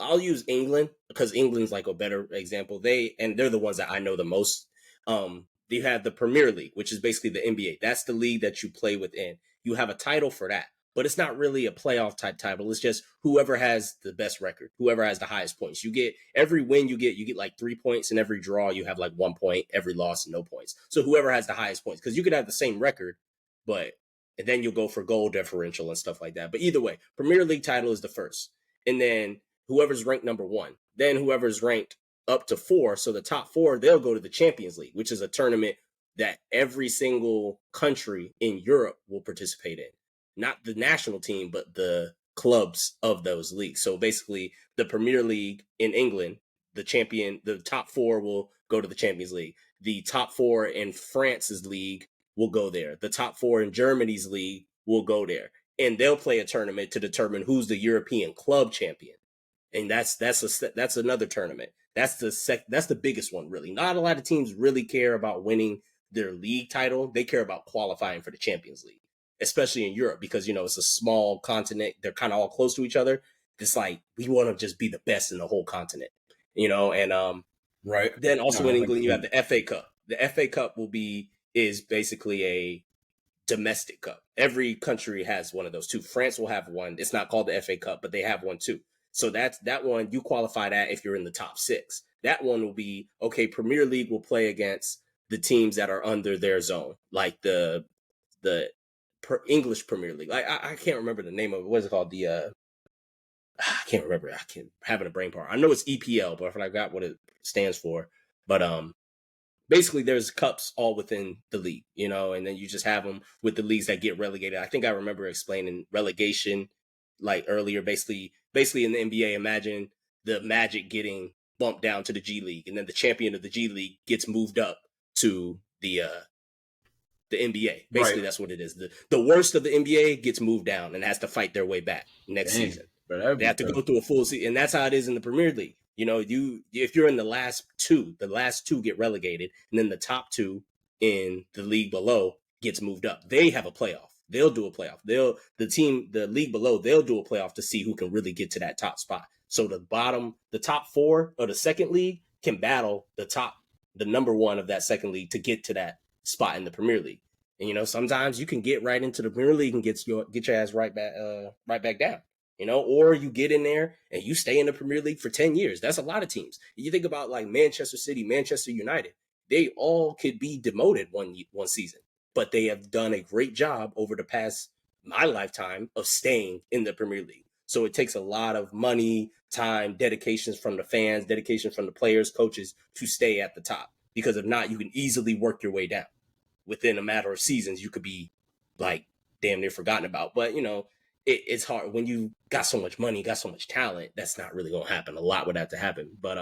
I'll use England because England's like a better example. They're the ones that I know the most. They have the Premier League, which is basically the NBA. That's the league that you play within. You have a title for that. But it's not really a playoff type title. It's just whoever has the best record, whoever has the highest points. You get every win you get like 3 points, and every draw you have like 1 point, every loss, no points. So whoever has the highest points, because you could have the same record, and then you'll go for goal differential and stuff like that. But either way, Premier League title is the first. And then whoever's ranked number 1, then whoever's ranked up to 4. So the top 4, they'll go to the Champions League, which is a tournament that every single country in Europe will participate in. Not the national team, but the clubs of those leagues. So basically, the Premier League in England, the top 4 will go to the Champions League. The top 4 in France's league will go there. The top 4 in Germany's league will go there, and they'll play a tournament to determine who's the European club champion. And that's another tournament. That's the biggest one, really. Not a lot of teams really care about winning their league title. They care about qualifying for the Champions League, especially in Europe, because it's a small continent. They're kind of all close to each other. It's like we want to just be the best in the whole continent, and Right. then also in England, you have like the FA Cup. The FA Cup is basically a domestic cup. Every country has one of those too. France will have one. It's not called the FA Cup, but they have one too. So that one, you qualify that if you're in the top 6. That one will be, okay, Premier League will play against the teams that are under their zone, like the English Premier League. I can't remember the name of it. What is it called? I can't remember. I can't having a brain power. I know it's EPL, but I forgot what it stands for. But basically there's cups all within the league, and then you just have them with the leagues that get relegated. I think I remember explaining relegation like earlier. Basically in the NBA, imagine the Magic getting bumped down to the G League, and then the champion of the G League gets moved up to the NBA. Basically, Right. that's what it is. The worst of the NBA gets moved down and has to fight their way back next Dang, season. bro, They have to go through a full season, and that's how it is in the Premier League. If you're in the last two get relegated, and then the top 2 in the league below gets moved up. They have a playoff. They'll do a playoff. The league below, they'll do a playoff to see who can really get to that top spot. So the top 4 of the second league can battle the number 1 of that second league to get to that spot in the Premier League. And sometimes you can get right into the Premier League and get your ass right back down. Or you get in there and you stay in the Premier League for 10 years. That's a lot of teams. You think about like Manchester City, Manchester United, they all could be demoted one season, but they have done a great job over the past, my lifetime, of staying in the Premier League. So it takes a lot of money, time, dedications from the fans, dedication from the players, coaches to stay at the top. Because if not, you can easily work your way down. Within a matter of seasons, you could be like damn near forgotten about. But, it's hard when you got so much money, got so much talent. That's not really going to happen. A lot would have to happen. But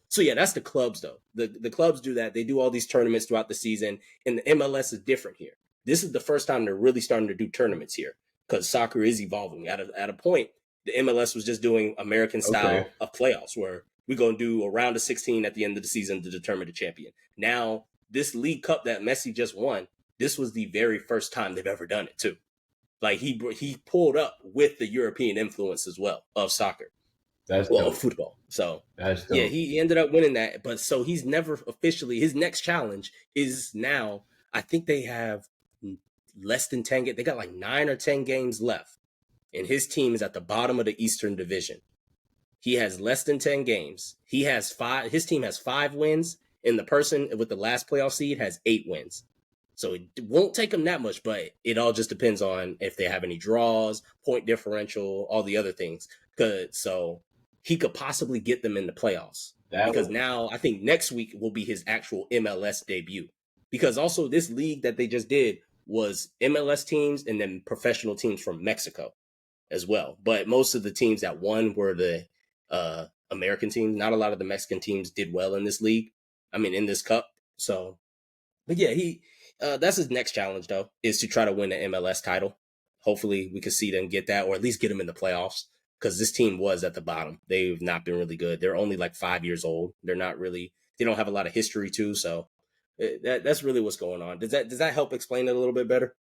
so yeah, that's the clubs though. The clubs do that. They do all these tournaments throughout the season, and the MLS is different here. This is the first time they're really starting to do tournaments here because soccer is evolving. At a point, the MLS was just doing American style of playoffs where we're going to do a round of 16 at the end of the season to determine the champion. Now, this League Cup that Messi just won, this was the very first time they've ever done it too. Like he pulled up with the European influence as well of soccer, of football. So That's dope. yeah, he ended up winning that. But so he's never officially, his next challenge is now, I think they have less than 10 games. They got like 9 or 10 games left. And his team is at the bottom of the Eastern Division. He has less than 10 games. His team has 5 wins, and the person with the last playoff seed has 8 wins. So it won't take them that much, but it all just depends on if they have any draws, point differential, all the other things. So he could possibly get them in the playoffs. Because now I think next week will be his actual MLS debut. Because also this league that they just did was MLS teams and then professional teams from Mexico as well. But most of the teams that won were the American teams. Not a lot of the Mexican teams did well in this league. In this cup. So, but yeah, that's his next challenge though, is to try to win the MLS title. Hopefully we can see them get that, or at least get them in the playoffs. Because this team was at the bottom. They've not been really good. They're only like 5 years old. They don't have a lot of history too. So that's really what's going on. Does that help explain it a little bit better?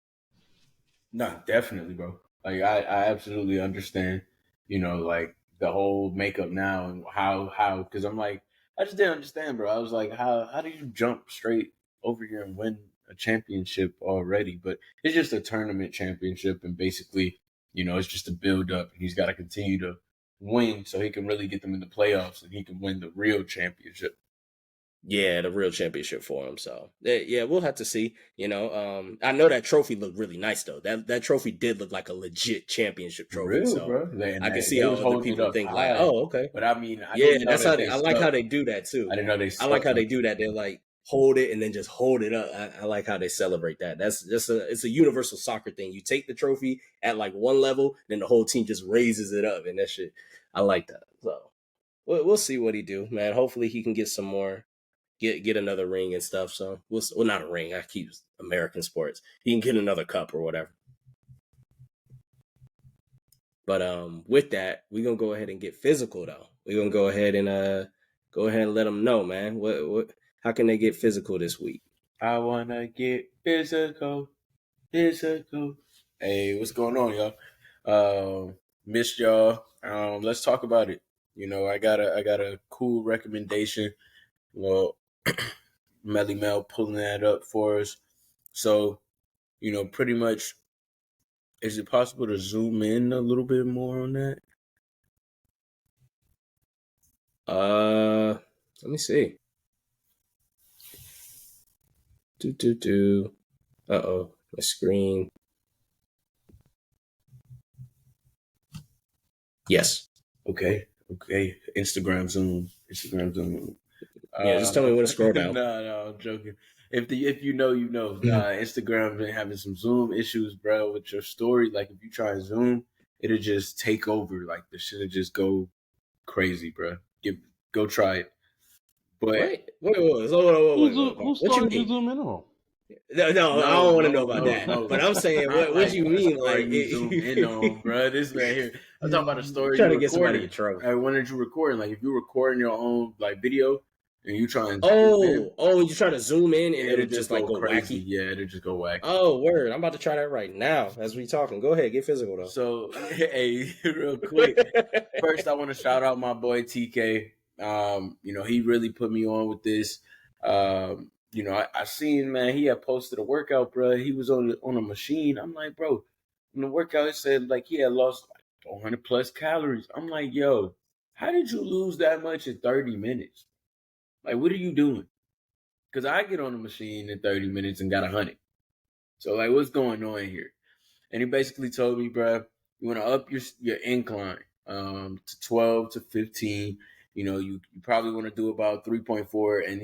No, definitely, bro. Like I absolutely understand, like the whole makeup now and how because I'm like, I just didn't understand, bro. I was like, how do you jump straight over here and win a championship already? But it's just a tournament championship, and basically, it's just a build up, and he's got to continue to win so he can really get them in the playoffs and he can win the real championship. Yeah, the real championship for him. So yeah, we'll have to see. I know that trophy looked really nice though. That trophy did look like a legit championship trophy. Real, so bro. I can see how other people think like, oh, okay. But I like how they do that too. I didn't know they. I like how they do that. They're like, hold it, and then just hold it up. I like how they celebrate that. That's just it's a universal soccer thing. You take the trophy at like one level, then the whole team just raises it up, and that shit. I like that. So we'll see what he do, man. Hopefully he can get some more, get another ring and stuff. So well, not a ring. I keep American sports. He can get another cup or whatever. But with that, we're gonna go ahead and get physical though. We're gonna go ahead and let them know, man. What how can they get physical this week? I wanna get physical. Hey, what's going on, y'all? Missed y'all. Let's talk about it. You know, I got a cool recommendation. Well, Melly Mel pulling that up for us. So, you know, pretty much, is it possible to zoom in a little bit more on that? Let me see. Uh-oh, my screen. Yes. Okay. Instagram zoom. Yeah, just tell me when to scroll down. No, I'm joking. If you know, you know. Instagram been having some zoom issues, bro, with your story. Like if you try and zoom, it'll just take over. Like the shit'll just go crazy, bro. Go try it. But wait. Who's What you starting to mean? zoom in on? No, I don't want to know about that. no. But I'm saying, what you mean? Like you zoom in on, bro? This man here. I'm talking about a story. Trying to get somebody in trouble. When did you recording? Like if you're recording your own like video and you try and you try to zoom in and it'll just like go crazy. wacky. Yeah, it'll just go wacky. Oh, word! I'm about to try that right now as we talking. Go ahead, get physical though. So, hey, real quick. First, I want to shout out my boy TK. You know, he really put me on with this. You know, I seen, man, he had posted a workout, bro. He was on a machine. I'm like, bro, in the workout, it said like he had lost like 400 plus calories. I'm like, yo, how did you lose that much in 30 minutes? Like, what are you doing? Because I get on the machine in 30 minutes and got 100. So, like, what's going on here? And he basically told me, bro, you want to up your incline to 12 to 15. You know, you probably want to do about 3.4. And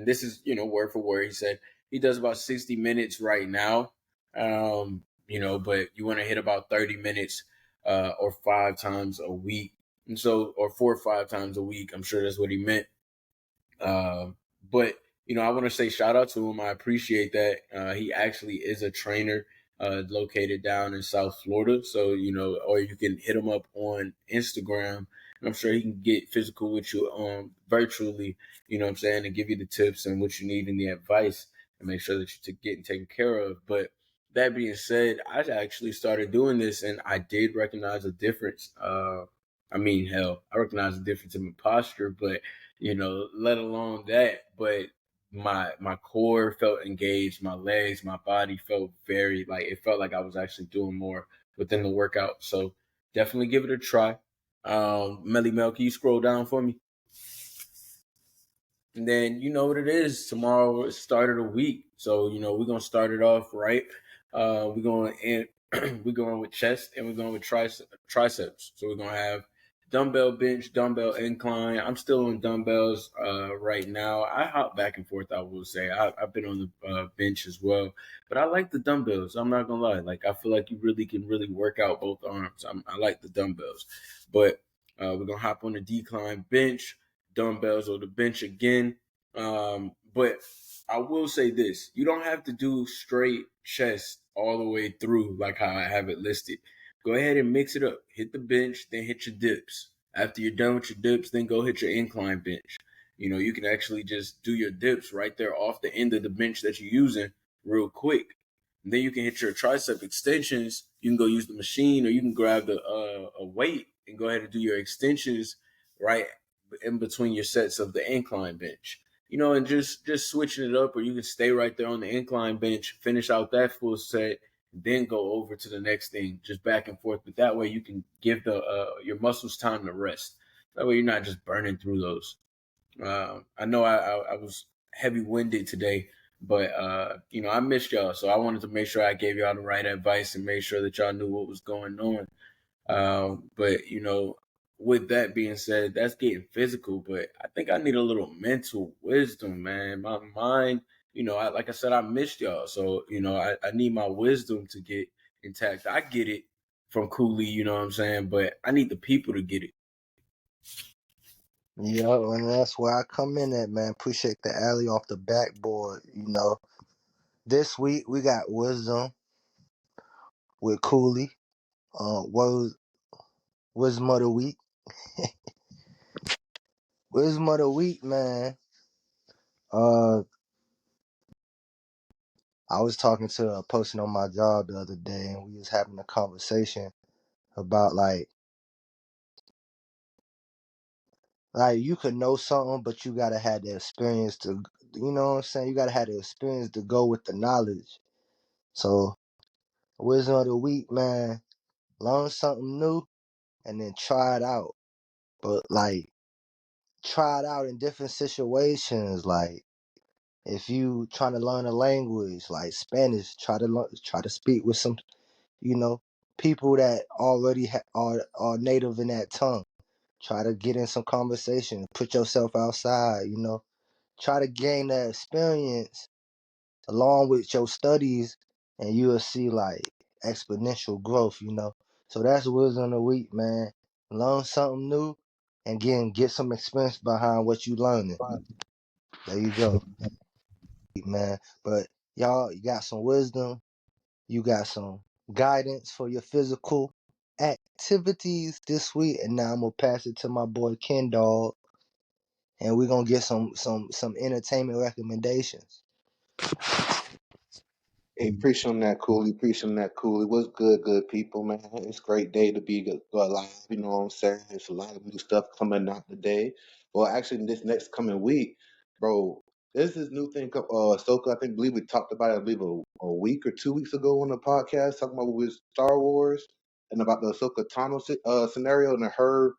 this is, you know, word for word. He said he does about 60 minutes right now. You know, but you want to hit about 30 minutes or 5 times a week. And so, or 4 or 5 times a week. I'm sure that's what he meant. But, you know, I want to say shout out to him. I appreciate that. He actually is a trainer located down in South Florida. So, you know, or you can hit him up on Instagram. And I'm sure he can get physical with you virtually, you know what I'm saying, and give you the tips and what you need and the advice and make sure that you're getting taken care of. But that being said, I actually started doing this and I did recognize a difference. I mean, hell, I recognize a difference in my posture, but, you know, let alone that. But my core felt engaged, my legs, my body felt very like it felt like I was actually doing more within the workout. So definitely give it a try. Melly Mel, can you scroll down for me? And then you know what it is. Tomorrow is start of the week. So, you know, we're gonna start it off right. We're going with chest and we're going with triceps. So we're gonna have dumbbell bench, dumbbell incline. I'm still on dumbbells right now. I hop back and forth, I will say. I've been on the bench as well. But I like the dumbbells. I'm not going to lie. Like, I feel like you really can work out both arms. I like the dumbbells. But we're going to hop on the decline bench, dumbbells or the bench again. But I will say this. You don't have to do straight chest all the way through like how I have it listed. Go ahead and mix it up. Hit the bench, then hit your dips. After you're done with your dips, then go hit your incline bench. You know, you can actually just do your dips right there off the end of the bench that you're using real quick. And then you can hit your tricep extensions. You can go use the machine or you can grab a weight and go ahead and do your extensions right in between your sets of the incline bench. You know, and just switching it up, or you can stay right there on the incline bench, finish out that full set, then go over to the next thing, just back and forth. But that way you can give your muscles time to rest. That way you're not just burning through those. I know I was heavy-winded today, but, you know, I missed y'all. So I wanted to make sure I gave y'all the right advice and make sure that y'all knew what was going on. But, you know, with that being said, that's getting physical, but I think I need a little mental wisdom, man. My mind, like I said, I missed y'all. So, I need my wisdom to get intact. I get it from Cooley, you know what I'm saying? But I need the people to get it. Yeah, and that's where I come in at, man. Appreciate the alley off the backboard. This week we got wisdom with Cooley. Wisdom of the week. Wisdom of the week, man. I was talking to a person on my job the other day, and we was having a conversation about like you could know something, but you gotta have the experience to, you know what I'm saying? You gotta have the experience to go with the knowledge. So, wisdom of the week, man. Learn something new, and then try it out. But try it out in different situations. Like, if you trying to learn a language like Spanish, try to speak with some, you know, people that already are native in that tongue. Try to get in some conversation. Put yourself outside. Try to gain that experience along with your studies, and you'll see like exponential growth. So that's wisdom of the week, man. Learn something new, and again, get some experience behind what you learning. There you go, man. But y'all, you got some wisdom, you got some guidance for your physical activities this week, and now I'm gonna pass it to my boy Ken Dog, and we're gonna get some entertainment recommendations. Hey, appreciate that, Cooley. Appreciate that, Cooley. What's good people, man? It's a great day to be alive. You know what I'm saying? There's a lot of new stuff coming out today. Well, actually, this next coming week, bro. There's this new thing, Ahsoka. Believe we talked about it. I believe a week or 2 weeks ago on the podcast, talking about with Star Wars and about the Ahsoka Tano scenario and her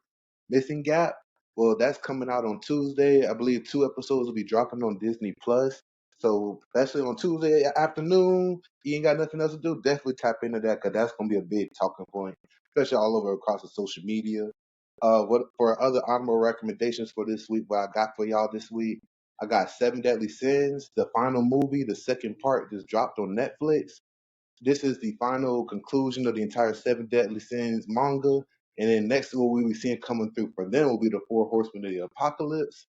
missing gap. Well, that's coming out on Tuesday. I believe 2 episodes will be dropping on Disney Plus. So especially on Tuesday afternoon, you ain't got nothing else to do. Definitely tap into that because that's gonna be a big talking point, especially all over across the social media. What for other honorable recommendations for this week? What I got for y'all this week? I got Seven Deadly Sins, the final movie, the second part just dropped on Netflix. This is the final conclusion of the entire Seven Deadly Sins manga. And then next what we'll be seeing coming through for them will be the Four Horsemen of the Apocalypse.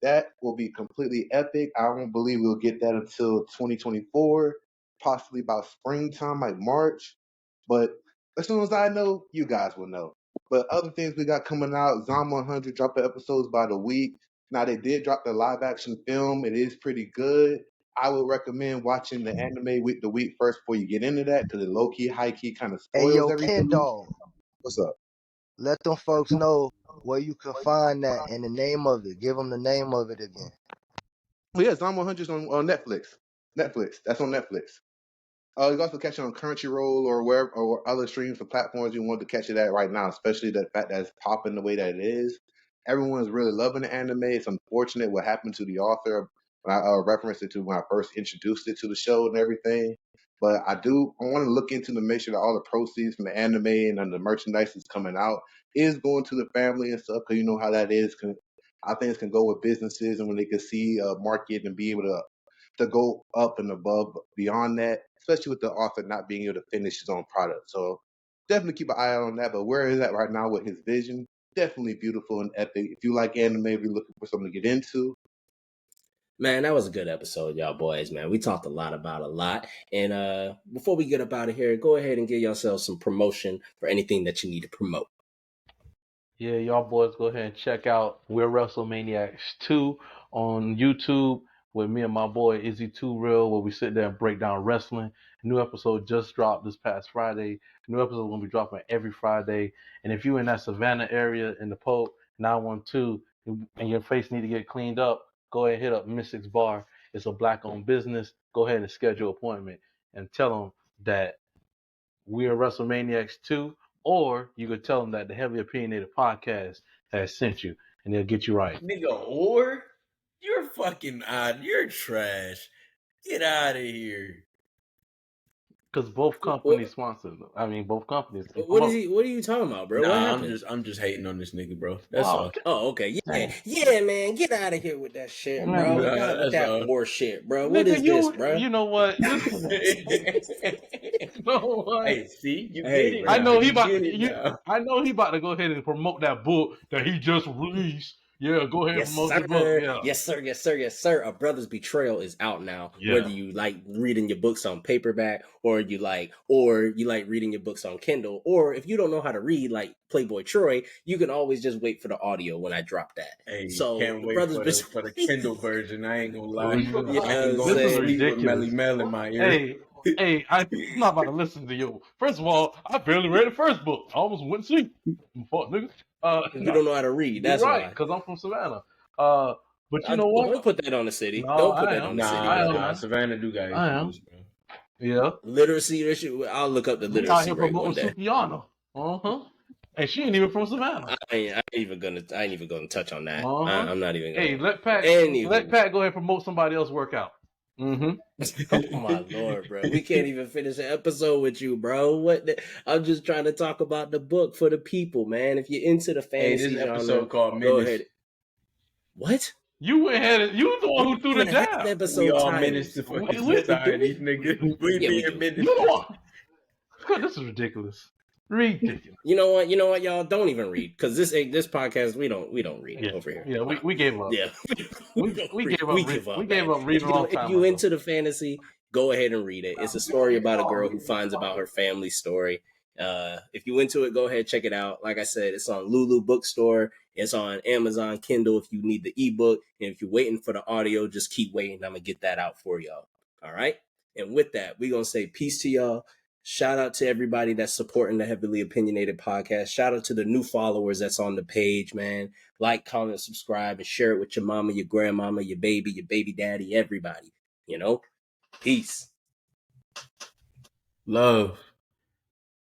That will be completely epic. I don't believe we'll get that until 2024, possibly about springtime, like March. But as soon as I know, you guys will know. But other things we got coming out, Zom 100 dropping episodes by the week. Now they did drop the live action film. It is pretty good. I would recommend watching the anime week the week first before you get into that because it low key, high key kind of Hey, spoils yo, Ken everything. Dog, What's up? let them folks know where you can find that and the name of it. Give them the name of it again. Well, yeah, Zom 100 is on Netflix. Netflix. That's on Netflix. You can also catch it on Crunchyroll or wherever or other streams or platforms you want to catch it at right now, especially the fact that it's popping the way that it is. Everyone's really loving the anime. It's unfortunate what happened to the author when I referenced it to when I first introduced it to the show and everything. But I want to look into to make sure that all the proceeds from the anime and the merchandise that's coming out is going to the family and stuff, because you know how that is. How things can go with businesses and when they can see a market and be able to go up and above beyond that, especially with the author not being able to finish his own product. So definitely keep an eye out on that. But where is that right now with his vision? Definitely beautiful and epic. If you like anime, if you're looking for something to get into. Man, that was a good episode, y'all boys, man. We talked a lot about a lot. And before we get up out of here, go ahead and give yourselves some promotion for anything that you need to promote. Yeah, y'all boys go ahead and check out We're WrestleManiacs 2 on YouTube with me and my boy Izzy 2 Real, where we sit there and break down wrestling. New episode just dropped this past Friday. New episode is going to be dropping every Friday. And if you're in that Savannah area in the Pope 912 and your face need to get cleaned up, go ahead and hit up Mystics Bar. It's a black-owned business. Go ahead and schedule an appointment and tell them that We Are WrestleManiacs 2, or you could tell them that the Heavily Opinionated Podcast has sent you, and they'll get you right. Nigga, or you're fucking odd. You're trash. Get out of here. Because both companies sponsor them. I mean, both companies. What are you talking about, bro? What Nah, happened? I'm just hating on this nigga, bro. That's Wow. all. Oh, okay. Yeah. Dang. Yeah, man. Get out of here with that shit, Man, bro. look, Get out with that's that all. war shit, bro. What Nigga, is this, bro? you know what? You know what? Hey, see, you Hey, get it. bro. I now. know he You about get it now. I know he about to go ahead and promote that book that he just released. Yeah, go ahead and Yes, promote the book. sir. Yeah. Yes, sir. Yes, sir. Yes, sir. A Brother's Betrayal is out now. Yeah. Whether you like reading your books on paperback or you like reading your books on Kindle, or if you don't know how to read like Playboy Troy, you can always just wait for the audio when I drop that. Hey, So can't the wait Brother's for the Kindle version. I ain't gonna lie. Yeah, I ain't this going is to sleep with ridiculous. Melly Mel in my ear. Hey, I'm not about to listen to you. First of all, I barely read the first book. I almost went to sleep. Fuck, nigga. you don't know how to read. That's you're right, why. because I'm from Savannah. But you know Don't what? put that on the city. No, Don't put I that am. on the city, I am. brother. Nah, Savannah do got I am. issues, bro. Yeah. Literacy issue. I'll look up the We out literacy here rate one promoting day. Sukiana. And she ain't even from Savannah. I ain't even gonna touch on that. Uh-huh. I'm not even gonna. Hey, let Pat Anywho. go ahead and promote somebody else workout. Oh my lord, bro. We can't even finish an episode with you, bro. I'm just trying to talk about the book for the people, man. If you're into the Hey, fantasy this genre, episode called go Menace. ahead. What? You went ahead and you was the one who threw the jab. Episode We all titles. menace to fucking We- society, nigga. We Yeah, we being do. menace. You the one. God, this is ridiculous. Ridiculous. You know what, y'all don't even read because this podcast we don't read over here. Yeah, we gave up. Yeah, We gave up. We gave up reading a long time If you ago. into the fantasy, go ahead and read it. It's a story about a girl who finds about her family story. If you into it, go ahead, check it out. Like I said, it's on Lulu Bookstore. It's on Amazon Kindle if you need the ebook. And if you're waiting for the audio, just keep waiting. I'm gonna get that out for y'all. All right. And with that, we're gonna say peace to y'all. Shout out to everybody that's supporting the Heavily Opinionated podcast. Shout out to the new followers that's on the page, man. Like, comment, subscribe, and share it with your mama, your grandmama, your baby daddy, everybody. You know? Peace. Love.